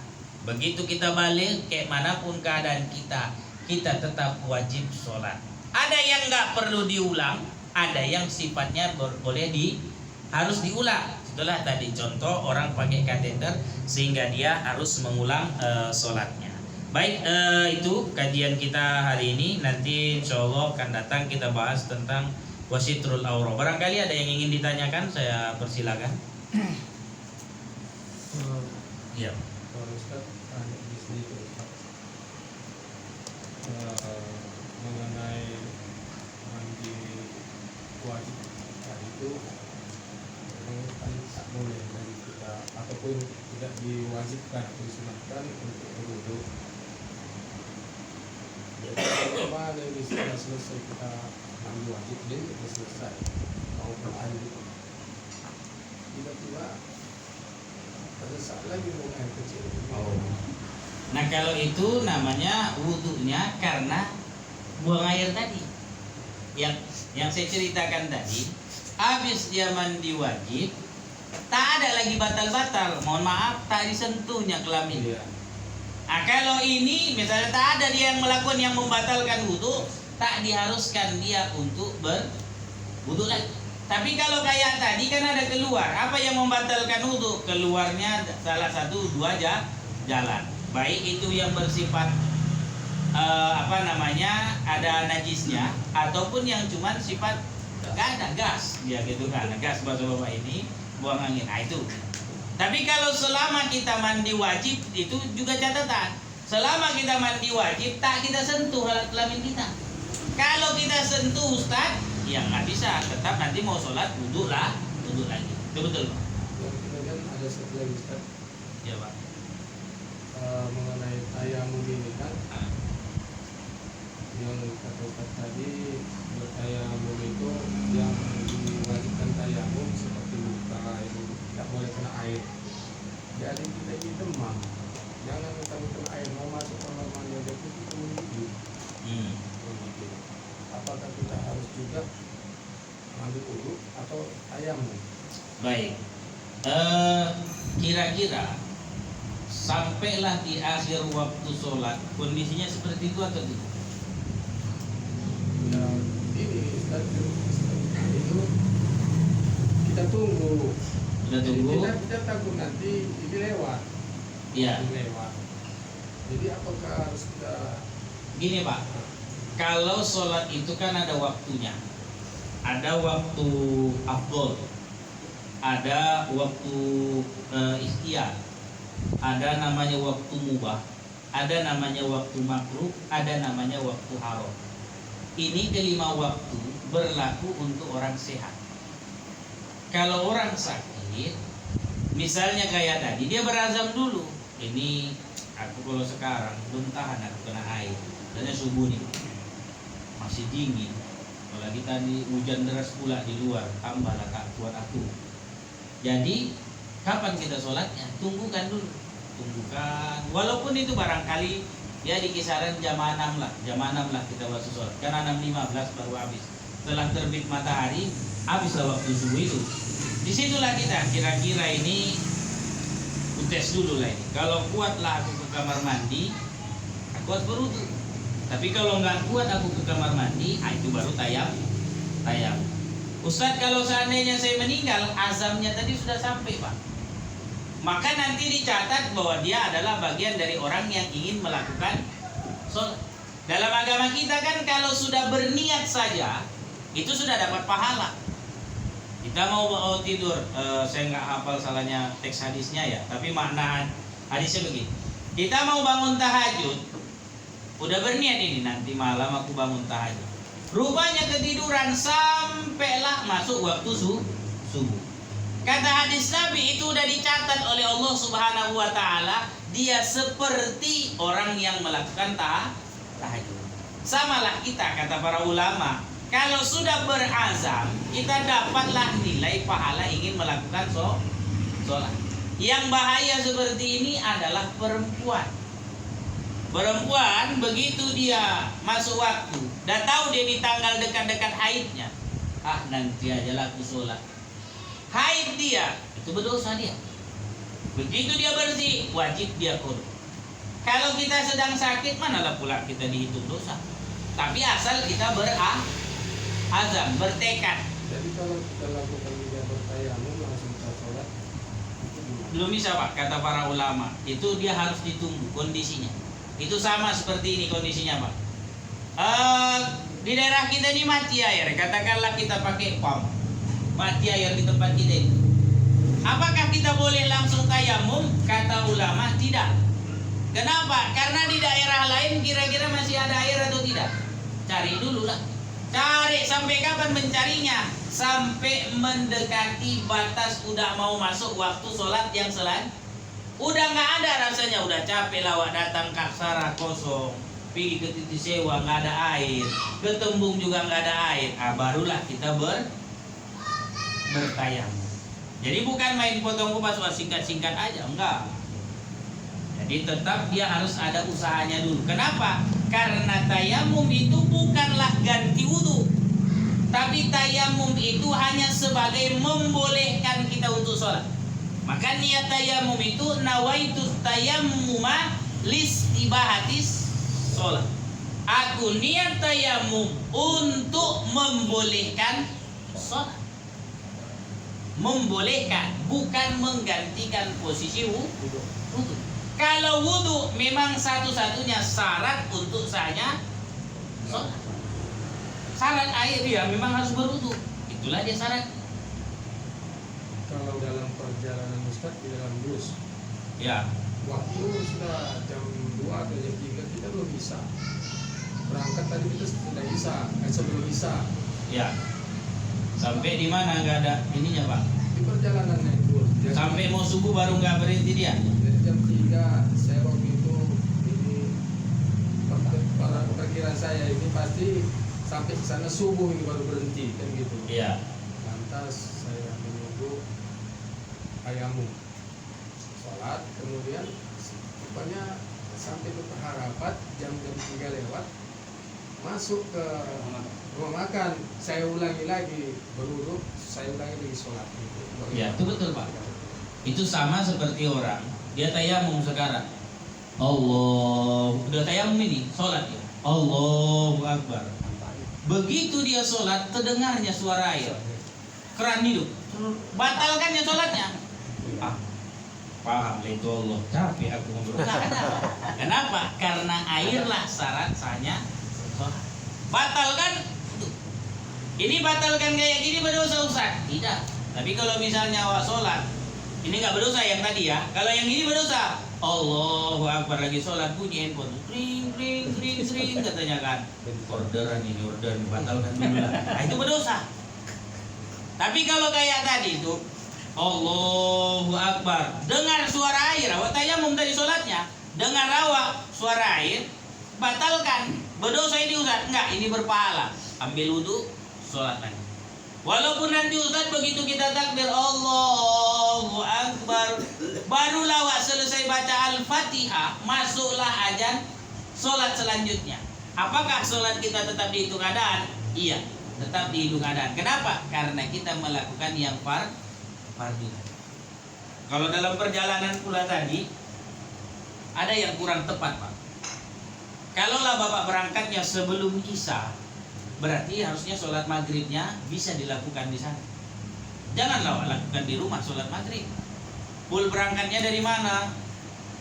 Begitu kita balik kayak manapun keadaan kita tetap wajib sholat. Ada yang nggak perlu diulang, ada yang sifatnya harus diulang. Itulah tadi contoh orang pakai kateter sehingga dia harus mengulang sholatnya. Baik, itu kajian kita hari ini. Nanti insya Allah akan datang kita bahas tentang wasitrul aurah. Barangkali ada yang ingin ditanyakan, saya persilakan. Iya. Ustaz, di sini mengenai mandi wajib itu memang kan tak boleh dari kita ataupun tidak diwajibkan atau disunahkan untuk berwudu. Jadi kalau dari sudah selesai kita mandi wajib dia sudah selesai mau bermandi, tiba-tiba ada saat lagi mau air kecil. Nah kalau itu namanya wudunya karena buang air tadi. Yang saya ceritakan tadi, habis dia mandi wajib, tak ada lagi batal-batal. Mohon maaf, tak disentuhnya kelamin. Nah kalau ini misalnya tak ada dia yang melakukan yang membatalkan wudu, tak diharuskan dia untuk berwudu lagi. Tapi kalau kayak tadi kan ada keluar, apa yang membatalkan wudu? Keluarnya salah satu dua jalan, baik itu yang bersifat ada najisnya ataupun yang cuman sifat nggak ada gas dia gitu kan, gas bahasa bapak ini buang angin. Nah itu. Tapi kalau selama kita mandi wajib itu juga catatan, selama kita mandi wajib tak kita sentuh alat kelamin kita. Kalau kita sentuh Ustaz, ya nggak bisa, tetap nanti mau sholat wudhu lagi. Itu betul Pak? Yang kemudian ada satu lagi Ustaz, Ya Pak. mengenai tayamum ini kan, yang kata Ustaz tadi bertayamum itu yang diwajibkan tayamum seperti luka itu tidak boleh kena air. Jadi kita ini demam, jangan kita kena air, mau masuk kamar mandi aja kita menggigit. Begitu. Apakah kita harus juga ambil wudu atau tayamum? Baik. Kira-kira sampailah di akhir waktu sholat kondisinya seperti itu atau tidak? Ya, ini Ustaz, itu kita tunggu. Sudah tunggu? Kita takut nanti ini lewat. Iya. Ini lewat. Jadi apakah harus kita Gini Pak, kalau sholat itu kan ada waktunya. Ada waktu afdol, ada waktu ikhtiyar, ada namanya waktu mubah, ada namanya waktu makruh, ada namanya waktu haram. Ini kelima waktu berlaku untuk orang sehat. Kalau orang sakit, misalnya kayak tadi, dia berazam dulu. Ini aku kalau sekarang belum tahan aku kena air. Misalnya subuh nih, masih dingin. Apalagi tadi hujan deras pula di luar, tambahlah kak kuat aku. Jadi kapan kita sholatnya? Tunggukan dulu, tunggukan. Walaupun itu barangkali ya di kisaran jam 6 lah, kita waktu sholat. Karena 6.15 baru habis. Setelah terbit matahari, habislah waktu subuh itu. Disitulah kita kira-kira ini tes dulu lah ini. Kalau kuatlah aku ke kamar mandi, aku harus berwudu. Tapi kalau nggak kuat aku ke kamar mandi, itu baru tayam. Ustadz, kalau seandainya saya meninggal, azamnya tadi sudah sampai Pak. Maka nanti dicatat bahwa dia adalah bagian dari orang yang ingin melakukan sholat. Dalam agama kita kan kalau sudah berniat saja, itu sudah dapat pahala. Kita mau tidur, saya nggak hafal salahnya teks hadisnya ya, tapi makna hadisnya begini. Kita mau bangun tahajud, udah berniat ini nanti malam aku bangun tahajud. Rupanya ketiduran sampailah masuk waktu subuh. Kata hadis Nabi itu udah dicatat oleh Allah Subhanahu wa taala, dia seperti orang yang melakukan tahajud. Samalah kita, kata para ulama, kalau sudah berazam, kita dapatlah nilai pahala ingin melakukan sholat. Yang bahaya seperti ini adalah perempuan. Perempuan begitu dia masuk waktu, dah tahu dia di tanggal dekat-dekat haidnya, nanti aja aku sholat. Haid dia, itu berdosa dia. Begitu dia bersih, wajib dia qada. Kalau kita sedang sakit, manalah pula kita dihitung dosa. Tapi asal kita berazam, bertekad. Jadi kalau kita lakukan juga bertayamum langsung kita sholat, itu Belum bisa Pak, kata para ulama. Itu dia harus ditunggu kondisinya. Itu sama seperti ini kondisinya Pak. Di daerah kita ini mati air, katakanlah kita pakai pump, mati air di tempat kita ini. Apakah kita boleh langsung tayamum? Kata ulama tidak. Kenapa? Karena di daerah lain kira-kira masih ada air atau tidak? Cari dulu lah. Cari sampai kapan mencarinya? Sampai mendekati batas udah mau masuk waktu sholat yang udah nggak ada rasanya, udah capek lawak datang ke Aksara kosong, pergi ke titik sewa nggak ada air, ke Tembung juga nggak ada air. Barulah kita bertayamum. Jadi bukan main potong kupas singkat-singkat aja, enggak. Jadi tetap dia harus ada usahanya dulu. Kenapa? Karena tayamum itu bukanlah ganti wudu, tapi tayamum itu hanya sebagai membolehkan kita untuk sholat. Maka niat tayamum itu nawaitu tayammuma listibahatis sholat. Aku niat tayamum untuk membolehkan sholat. Membolehkan, bukan menggantikan posisi wudu. Kalau wudhu memang satu-satunya syarat untuk sahnya sholat. Syarat air dia memang harus berwudhu. Itulah dia syarat. Kalau dalam perjalanan Ustaz di dalam bus, Ya, waktu sudah jam 2 atau jam 3 kita belum bisa berangkat, tadi kita sudah bisa, sebelum bisa ya. Sampai di mana nggak ada ininya Pak? di perjalanan naik bus. Sampai mau subuh baru nggak berhenti dia. Dari jam 3 saya waktu itu ini para perkiraan saya ini pasti sampai ke sana subuh ini baru berhenti kan gitu. Iya. Lantas saya menunggu ayammu sholat, kemudian rupanya sampai ke Harapat jam-jam 3 lewat, masuk ke rumah makan, saya ulangi lagi berwudu, saya ulangi lagi sholat gitu. Ya, itu betul Pak. Itu sama seperti orang dia tayamum sekarang. Allah, udah tayamum ini, sholat ya. Allahu Akbar. Begitu dia sholat, terdengarnya suara air. Keran hidup. Batalkan ya sholatnya. Ah, paham lah itu Allah. Capek aku ngobrol. Kenapa? Karena airlah syarat sahnya sholat. Batalkan. Ini batalkan kayak gini berdosa Ustaz? Tidak. Tapi kalau misalnya awak sholat, ini nggak berdosa yang tadi ya. Kalau yang ini berdosa. Allahu Akbar, lagi sholat bunyi handphone, ring ring ring ring katanya kan. Orderan ini order, batalkan dulu lah. Nah, itu berdosa. Tapi kalau kayak tadi itu, Allahu Akbar, dengar suara air, awak tayamum dari sholatnya, dengar awak suara air, batalkan. Berdosa ini Ustaz? Enggak, ini berpahala. Ambil wudu, sholat lagi. Walaupun nanti Ustaz begitu kita takbir Allahu Akbar, barulah awak selesai baca Al-Fatihah, masuklah azan sholat selanjutnya. Apakah sholat kita tetap dihitung adaan? Iya, tetap dihitung adaan. Kenapa? Karena kita melakukan yang fardu. Kalau dalam perjalanan pula tadi ada yang kurang tepat Pak. Kalaulah Bapak berangkatnya sebelum Isya, berarti harusnya sholat maghribnya bisa dilakukan di sana. Janganlah lakukan di rumah sholat maghrib. Full berangkatnya dari mana?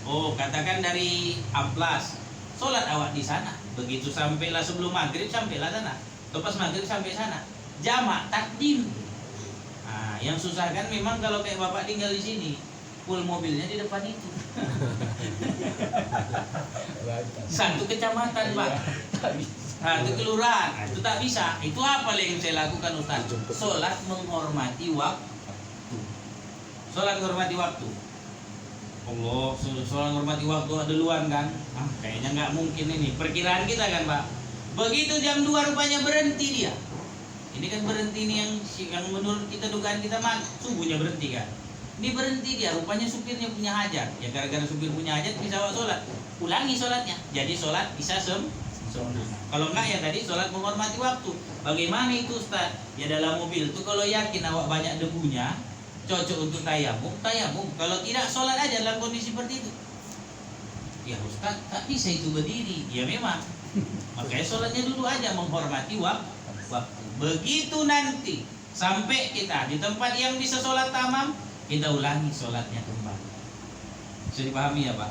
Oh, katakan dari Amplas. Sholat awak di sana. Begitu sampailah sebelum maghrib, sampailah sana. Lepas maghrib sampai sana. Jamak takdim. Nah, yang susah kan memang kalau kayak Bapak tinggal di sini, full mobilnya di depan itu. Satu kecamatan Pak. Satu kelurahan. Nah, itu tak bisa. Itu apa yang saya lakukan Ustaz? Sholat menghormati waktu. Sholat menghormati waktu. Allah, sholat menghormati waktu duluan kan? Ah, kayaknya nggak mungkin ini. Perkiraan kita kan Pak. Begitu jam 2 rupanya berhenti dia. Ini kan berhenti ini yang menurut kita dugaan kita mah subuhnya berhenti kan. Ini berhenti dia, rupanya supirnya punya hajat. Ya gara-gara supir punya hajat bisa awak sholat. Ulangi sholatnya. Jadi sholat bisa sempurna. Kalau enggak ya tadi sholat menghormati waktu. Bagaimana itu Ustaz? Ya dalam mobil itu kalau yakin awak banyak debunya, cocok untuk tayamum, tayamum. Kalau tidak sholat aja dalam kondisi seperti itu. Ya Ustaz, tak bisa itu berdiri. Ya memang. Makanya sholatnya dulu aja menghormati waktu. Begitu nanti sampai kita di tempat yang bisa sholat tamam, kita ulangi sholatnya kembali. Bisa dipahami ya Pak?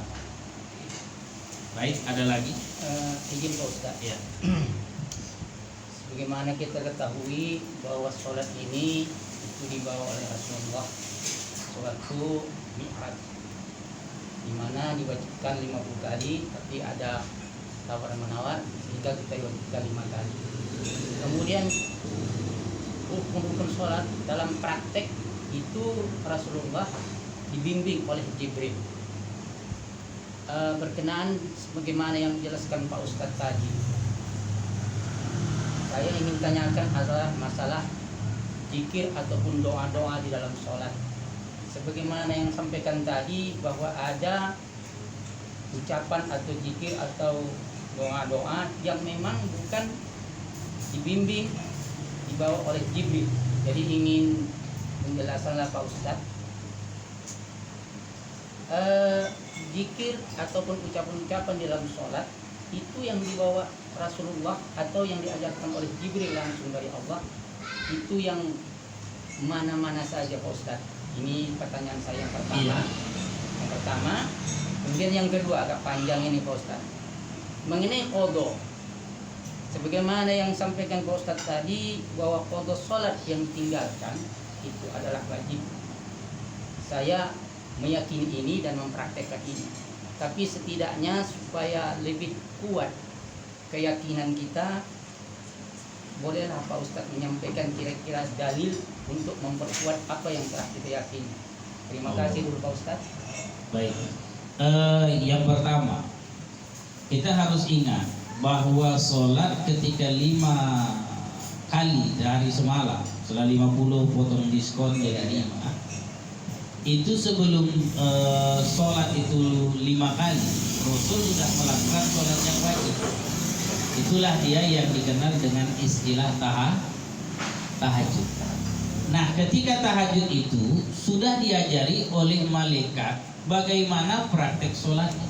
Baik, ada lagi? Izin Pak Ustaz. Ya. Sebagaimana kita ketahui bahwa sholat ini itu dibawa oleh Rasulullah, suatu mi'raj, di mana diwajibkan 50 kali, tapi ada tawar menawar sehingga kita diwajibkan 5 kali. Kemudian hukum-hukum sholat dalam praktek itu Rasulullah dibimbing oleh Jibril. Berkenaan sebagaimana yang dijelaskan Pak Ustadz tadi, saya ingin tanyakan adalah masalah zikir ataupun doa-doa di dalam sholat. Sebagaimana yang sampaikan tadi bahwa ada ucapan atau zikir atau doa-doa yang memang bukan dibimbing, dibawa oleh Jibril. Jadi ingin menjelaskanlah Pak Ustadz, zikir ataupun ucapan-ucapan di dalam sholat itu yang dibawa Rasulullah atau yang diajarkan oleh Jibril langsung dari Allah, itu yang mana-mana saja Pak Ustadz? Ini pertanyaan saya yang pertama. Iya. Yang pertama, Kemudian yang kedua agak panjang ini Pak Ustaz. Mengenai qadha. Sebagaimana yang sampaikan Pak Ustaz tadi bahwa qadha sholat yang tinggalkan itu adalah wajib. Saya meyakini ini dan mempraktekkan ini. Tapi setidaknya supaya lebih kuat keyakinan kita, bolehlah Pak Ustaz menyampaikan kira-kira dalil untuk memperkuat apa yang telah kita yakini. Terima kasih dulu Pak Ustaz. Baik. Yang pertama, kita harus ingat bahwa sholat ketika 5 kali dari semalam, setelah 50 potong diskon jadi 5, itu sebelum sholat itu 5 kali, Rasul sudah melakukan sholat yang wajib. Itulah dia yang dikenal dengan istilah tahajud. Nah, ketika tahajud itu sudah diajari oleh malaikat bagaimana praktek sholatnya.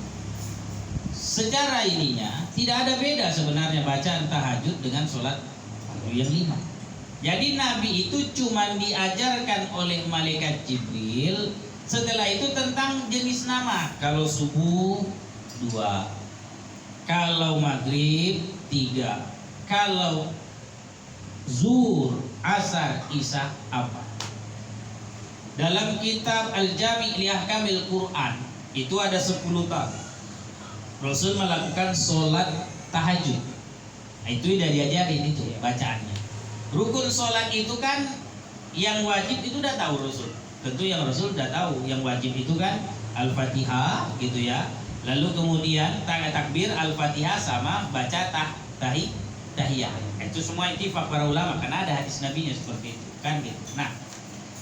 Secara ininya tidak ada beda sebenarnya bacaan tahajud dengan sholat yang 5. Jadi Nabi itu cuma diajarkan oleh malaikat Jibril. Setelah itu tentang jenis nama. Kalau subuh 2, kalau maghrib 3, kalau zuhur, asar, isya apa. Dalam kitab Al-Jami' li Ahkamil Quran itu ada 10 tahun Rasul melakukan sholat tahajud. Nah, itu udah diajarin itu bacaannya. Rukun sholat itu kan yang wajib itu udah tahu Rasul. Tentu yang Rasul udah tahu. Yang wajib itu kan Al-Fatihah gitu ya. Lalu kemudian takbir Al-Fatihah sama baca tahiyah. Itu semua ittifaq para ulama karena ada hadis nabinya seperti itu kan gitu. Nah,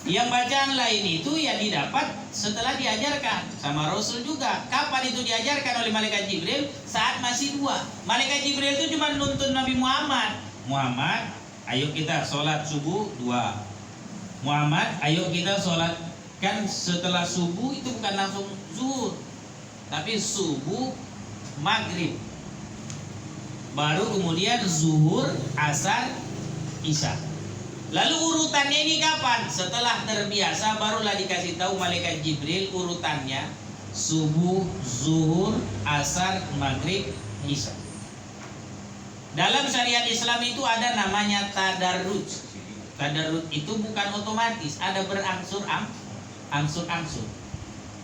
yang bacaan lain itu yang didapat setelah diajarkan sama Rasul juga. Kapan itu diajarkan oleh malaikat Jibril? Saat masih 2. Malaikat Jibril itu cuma nuntun Nabi Muhammad. Muhammad, ayo kita sholat subuh 2. Muhammad, ayo kita sholat. Kan setelah subuh itu bukan langsung zuhur, tapi subuh, maghrib, baru kemudian zuhur, asar, isya. Lalu urutannya ini kapan? Setelah terbiasa barulah dikasih tahu malaikat Jibril urutannya subuh, zuhur, asar, maghrib, isya. Dalam syariat Islam itu ada namanya tadarruj. Tadarruj itu bukan otomatis, ada berangsur-angsur.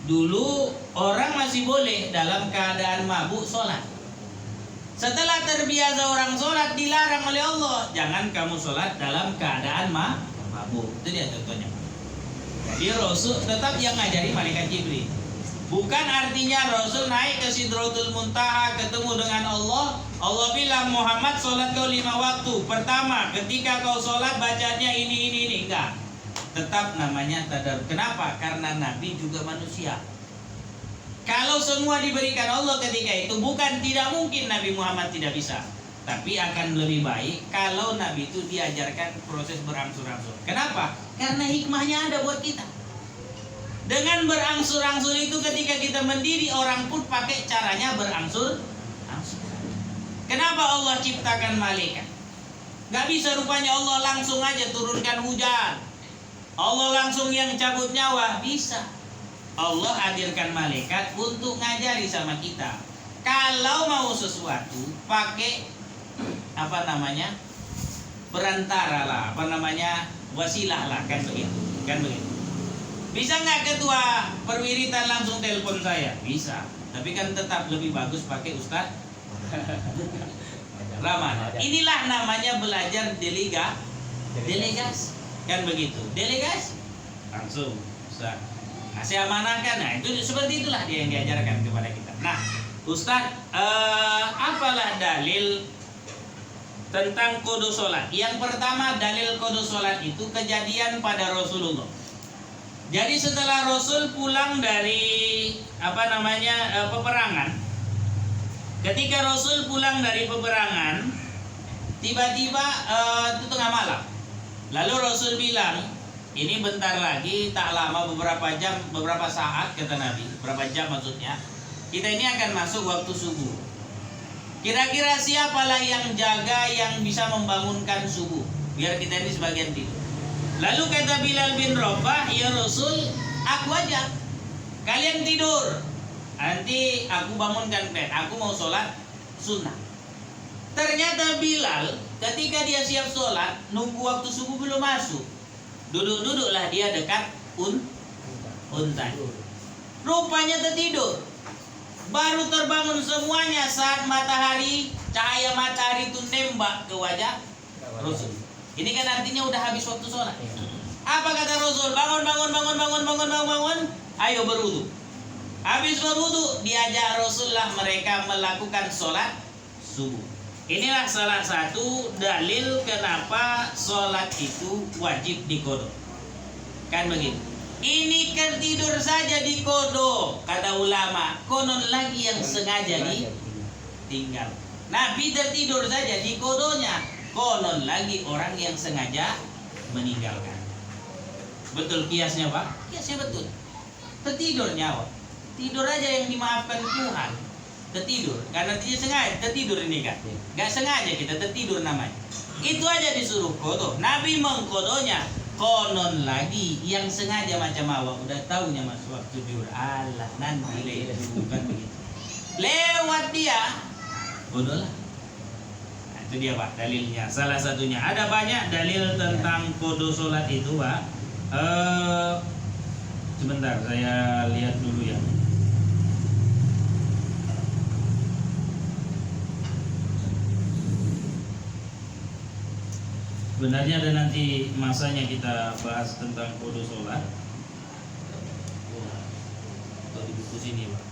Dulu orang masih boleh dalam keadaan mabuk sholat. Setelah terbiasa orang sholat dilarang oleh Allah, jangan kamu sholat dalam keadaan mabuk. Itu dia contohnya. Jadi Rasul tetap yang ngajari malaikat Jibril. Bukan artinya Rasul naik ke Sidratul Muntaha ketemu dengan Allah. Allah bilang Muhammad sholat kau 5 waktu. Pertama ketika kau sholat bacanya ini. Enggak. Tetap namanya tadarruj. Kenapa? Karena Nabi juga manusia. Kalau semua diberikan Allah ketika itu, bukan tidak mungkin Nabi Muhammad tidak bisa. Tapi akan lebih baik kalau Nabi itu diajarkan proses berangsur-angsur. Kenapa? Karena hikmahnya ada buat kita. Dengan berangsur-angsur itu ketika kita mendiri, orang pun pakai caranya berangsur-angsur. Kenapa Allah ciptakan malaikat? Gak bisa rupanya Allah langsung aja turunkan hujan. Allah langsung yang cabut nyawa. Bisa. Allah hadirkan malaikat untuk ngajari sama kita. Kalau mau sesuatu pakai perantara lah, wasilah lah, kan begitu. Bisa nggak ketua perwiritan langsung telepon saya? Bisa. Tapi kan tetap lebih bagus pakai ustaz Rahman. Inilah namanya belajar delegasi. Kan begitu. Delegasi langsung ustaz. Nah, saya amanahkan. Nah, itu seperti itulah dia yang diajarkan kepada kita. Nah, Ustaz, apalah dalil tentang qada sholat? Yang pertama, dalil qada sholat itu kejadian pada Rasulullah. Jadi setelah Rasul pulang dari peperangan, ketika Rasul pulang dari peperangan, tiba-tiba itu tengah malam. Lalu Rasul bilang, ini bentar lagi, tak lama, beberapa saat kata Nabi, berapa jam maksudnya, kita ini akan masuk waktu subuh. Kira-kira siapalah yang jaga, yang bisa membangunkan subuh, biar kita ini sebagian tidur. Lalu kata Bilal bin Rabah, ya Rasul, aku aja, kalian tidur. nanti aku bangunkan kalian, aku mau sholat sunnah. Ternyata Bilal ketika dia siap sholat, nunggu waktu subuh belum masuk, duduklah dia dekat unta. Rupanya tertidur. Baru terbangun semuanya saat matahari, cahaya matahari itu nembak ke wajah Rasul. Ini kan artinya udah habis waktu sholat. Apa kata Rasul? Bangun. Ayo berwudu. Habis berwudu, diajak Rasulullah mereka melakukan sholat subuh. Inilah salah satu dalil kenapa sholat itu wajib diqodho. Kan begitu. Ini kan tidur saja diqodho, kata ulama. Konon lagi yang sengaja ditinggal. Nabi tertidur saja diqodhonya. Konon lagi orang yang sengaja meninggalkan. Betul kiasnya Pak? Kiasnya betul. Tertidur nyawa. Tidur aja yang dimaafkan Tuhan. Tertidur. Karena tidak sengaja tertidur ini kan. Gak sengaja kita tertidur namanya. Itu aja disuruh qodho. Nabi mengqodhonya. Konon lagi yang sengaja macam awak udah tahunya mas waktu tidur. Allah nanti bukan begitu. Lewat dia qodho lah. Nah, itu dia Pak dalilnya. Salah satunya. Ada banyak dalil tentang qodho sholat itu Pak. Sebentar saya lihat dulu ya. Sebenarnya ada nanti masanya kita bahas tentang qodho sholat. Atau di buku sini Pak.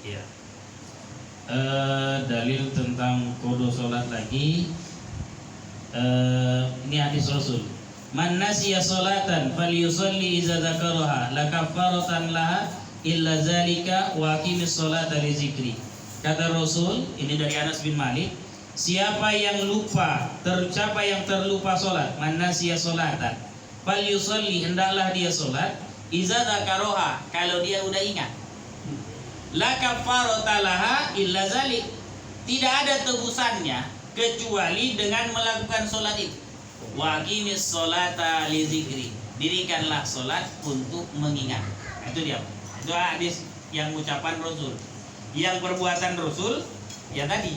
Ya. Dalil tentang qodho sholat lagi. Ini hadis Rasul. Man nasiya sholatan falyusalli idza dzakaraha la kaffaratan laha illa zalika wa aqimis sholata li zikri. Kata Rasul, ini dari Anas bin Malik, siapa yang terlupa salat, man nasiya sholatan falyusalli, hendaklah dia salat idza dzakaraha, kalau dia udah ingat. La kaffarata laha illa zalik, tidak ada tebusannya kecuali dengan melakukan sholat itu. Wa aqimis sholata li zikri, dirikanlah sholat untuk mengingat. Itu dia. Itu hadis yang ucapan Rasul. Yang perbuatan Rasul ya tadi.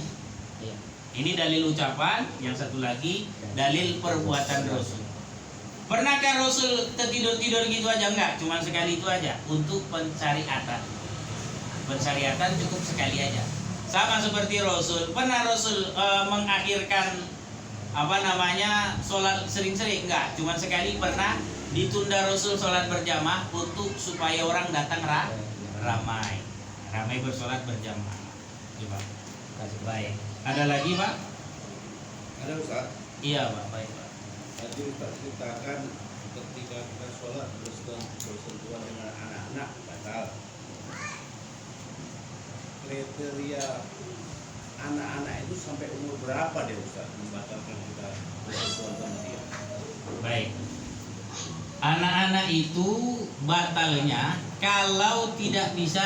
Ini dalil ucapan, yang satu lagi dalil perbuatan Rasul. Pernahkah Rasul tertidur-tidur gitu aja? Enggak, cuma sekali itu aja untuk pensyariatan. Pensyariatan cukup sekali aja. Sama seperti Rasul, pernah Rasul mengakhirkan sholat sering-sering? Enggak, cuma sekali pernah ditunda Rasul sholat berjamaah untuk supaya orang datang ramai bersolat berjamaah. Coba kasih baik. Ada lagi Pak? Ada Ustaz? Iya Pak, baik Pak. Tadi Ustaz ceritakan ketika kita sholat bersentuhan dengan anak-anak batal. Kriteria anak-anak itu sampai umur berapa dia Ustaz membatalkan kita bersentuhan sama dia? Baik. Anak-anak itu batalnya kalau tidak bisa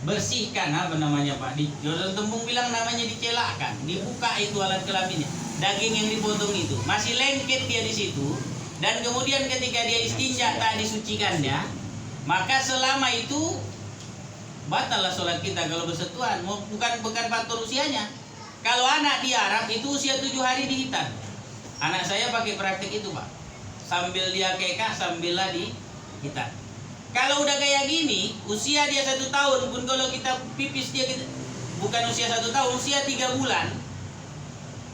dibersihkan, apa namanya Pak? Di Jordan Tembung bilang namanya dicelakkan, dibuka itu alat kelaminnya, daging yang dipotong itu masih lengket dia di situ, dan kemudian ketika dia istinja tak disucikannya, maka selama itu batallah sholat kita kalau bersentuhan. Bukan faktor usianya. Kalau anak di Arab itu usia 7 hari dihitan. Anak saya pakai praktik itu Pak. Sambil dia kekah, sambil lah dihitan. Kalau udah kayak gini, usia dia 1 tahun pun kalau kita pipis dia bukan usia 1 tahun, usia 3 bulan.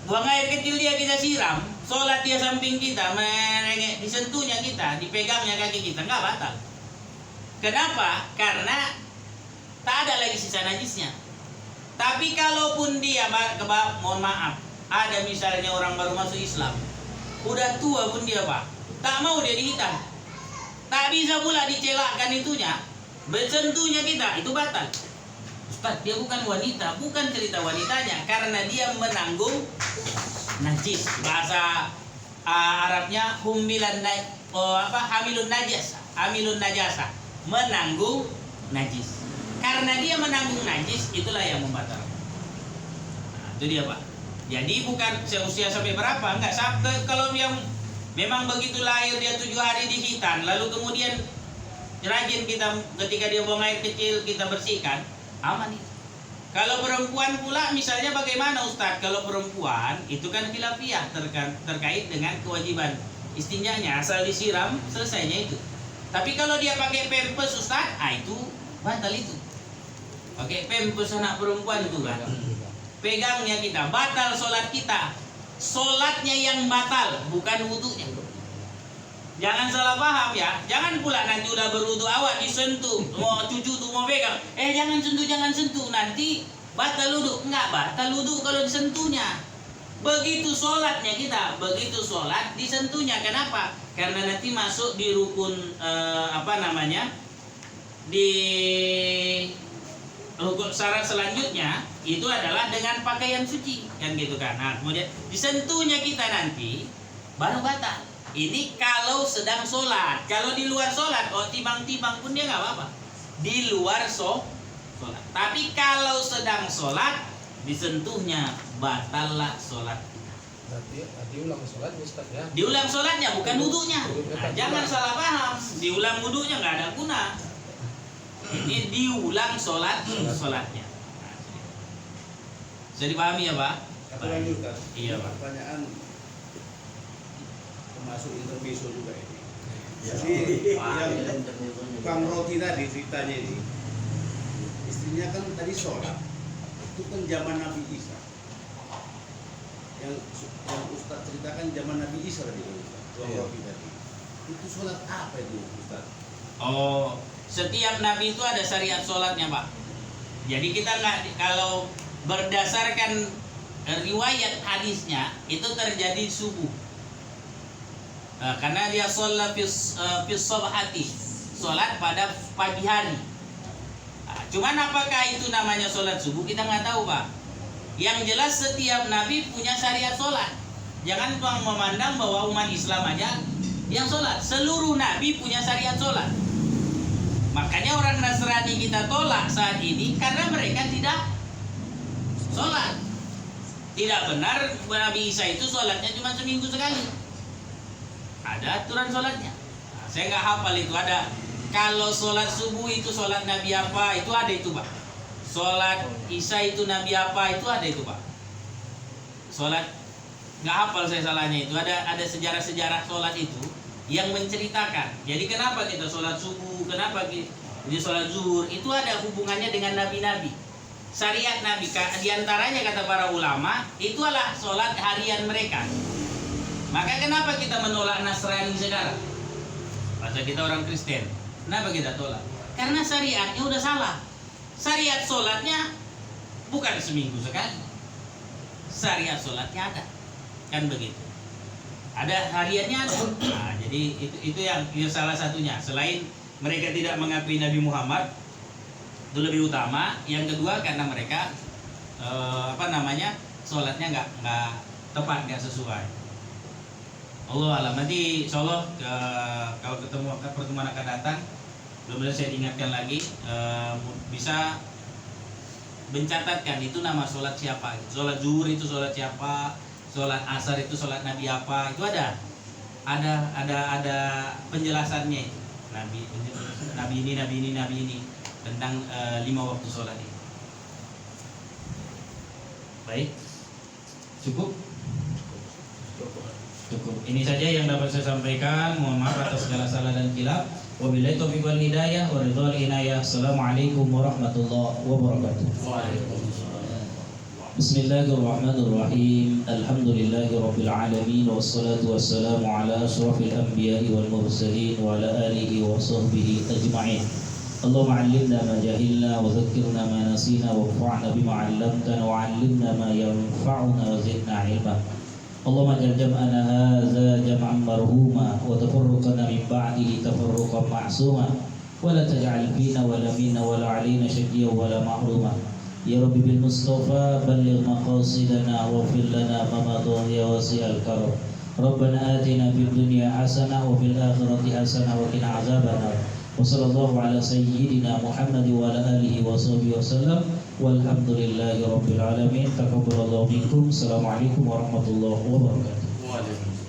Buang air kecil dia kita siram, sholat dia samping kita, merengek, disentuhnya kita, dipegangnya kaki kita, nggak batal. Kenapa? Karena tak ada lagi sisa najisnya. Tapi kalaupun dia, mohon maaf, ada misalnya orang baru masuk Islam, udah tua pun dia Pak, tak mau dia dihitan, tak bisa pula dicelakkan itunya, bersentuhnya kita, itu batal. Ustaz, dia bukan wanita, bukan cerita wanitanya, karena dia menanggung najis. Bahasa Arabnya hamilun najasa. menanggung najis. Karena dia menanggung najis, itulah yang membatalkan. Nah, itu dia Pak. Jadi bukan seusia sampai berapa, enggak sampai. Kalau yang memang begitu lahir dia 7 hari di hitan, lalu kemudian rajin kita ketika dia buang air kecil kita bersihkan, aman itu. Kalau perempuan pula misalnya bagaimana Ustadz? Kalau perempuan itu kan khilafiyah terkait dengan kewajiban istinjanya, asal disiram selesainya itu. Tapi kalau dia pakai pampers Ustadz, itu batal itu. Pakai pampers anak perempuan itu kan. Pegangnya kita, batal sholat kita. Sholatnya yang batal, bukan wudunya. Jangan salah paham ya. Jangan pula nanti udah berwudu awak disentuh, mau cucu tuh mau pegang. Jangan sentuh. Nanti batal wudu. Enggak batal wudu kalau disentuhnya. Begitu sholatnya kita, begitu sholat disentuhnya. Kenapa? Karena nanti masuk di rukun di rukun syarat selanjutnya itu adalah dengan pakaian suci, kan gitu kan. Nah, kemudian disentuhnya kita nanti baru batal. Ini kalau sedang sholat. Kalau di luar sholat, timbang-timbang pun dia nggak apa-apa. Di luar sholat. Tapi kalau sedang sholat, disentuhnya batallah sholat. Berarti diulang sholat Ustaz ya? Diulang sholatnya, bukan wudunya. Nah, jangan salah paham. Diulang wudunya nggak ada guna. Ini diulang sholatnya. Bisa dipahami ya Pak? Satu lagi Ustaz. Iya, Pak. Pertanyaan termasuk intermezzo juga ini. Ya. Jadi yang Kang Roti tadi ceritanya ini, istrinya kan tadi sholat, itu kan zaman Nabi Isa. Yang Ustaz ceritakan zaman Nabi Isa tadi Ustaz, Kang Roti tadi. Itu sholat apa itu Ustaz? Setiap nabi itu ada syariat sholatnya Pak. Jadi kita nggak, kalau berdasarkan riwayat hadisnya itu terjadi subuh. Karena dia sholat fis sabhati, sholat pada pagi hari. Cuman apakah itu namanya sholat subuh kita nggak tahu Pak. Yang jelas setiap nabi punya syariat sholat. Jangan memandang bahwa umat Islam aja yang sholat. Seluruh nabi punya syariat sholat. Makanya orang Nasrani kita tolak saat ini karena mereka tidak sholat. Tidak benar Nabi Isa itu sholatnya cuma seminggu sekali. Ada aturan sholatnya. Nah, saya nggak hafal itu ada. Kalau sholat subuh itu sholat Nabi apa? Itu ada itu Pak. Sholat Isa itu Nabi apa? Itu ada itu Pak. Sholat nggak hafal saya salahnya itu. Ada sejarah-sejarah sholat itu yang menceritakan. Jadi kenapa kita sholat subuh? Kenapa kita sholat zuhur? Itu ada hubungannya dengan nabi-nabi. Syariat Nabi diantaranya kata para ulama itu adalah sholat harian mereka. Maka kenapa kita menolak Nasrani sekarang? Masa kita orang Kristen, kenapa kita tolak? Karena syariatnya udah salah. Syariat sholatnya bukan seminggu sekali. Syariat sholatnya ada, kan begitu. Ada hariannya ada. Nah, jadi itu yang salah satunya. Selain mereka tidak mengakui Nabi Muhammad, itu lebih utama. Yang kedua karena mereka sholatnya nggak tepat, nggak sesuai. Allah alam. Nanti insya Allah kalau ketemu pertemuan akan datang, belum saya ingatkan lagi, bisa mencatatkan itu nama sholat siapa. Sholat zuhur itu sholat siapa, sholat asar itu sholat Nabi apa, itu ada penjelasannya. Nabi ini tentang 5 waktu sholat ini. Baik, cukup. Ini saja yang dapat saya sampaikan. Mohon maaf atas segala salah dan khilaf. Wabillahi taufiq wal hidayah wa ridhal inayah. Assalamualaikum warahmatullahi wabarakatuh. Bismillahirrahmanirrahim. Alhamdulillahi rabbil alamin wassalatu wassalamu ala asyrafil anbiya'i wal mursalin wa ala alihi wa sahbihi ajma'in. Allahumma 'allimna ma jahilna wa dhakkirna ma nasina wanfa'na bima 'allamtana wa 'allimna ma yanfa'una wa zidna 'ilma. Allahumma jal jam'ana hadza jam'an marhuma wa tafarruqana min ba'dihi tafarruqan ma'suma wa la taj'al fina wa la minna wa la 'alaina shaqiyyan wa la mahruma. Ya Rabbi bil Mustafa balligh maqasidana wa fil lana ma madha ya wasi'al karam. Rabbana atina fid dunya hasanah wa fil akhirati hasanah wa qina azabannar. Wassallallahu ala sayyidina Muhammad wa ala alihi wa sahbihi wasallam. Walhamdulillahi rabbil alamin. Taqabbalallahu minkum. Assalamualaikum warahmatullahi wabarakatuh. Waalaikumsalam.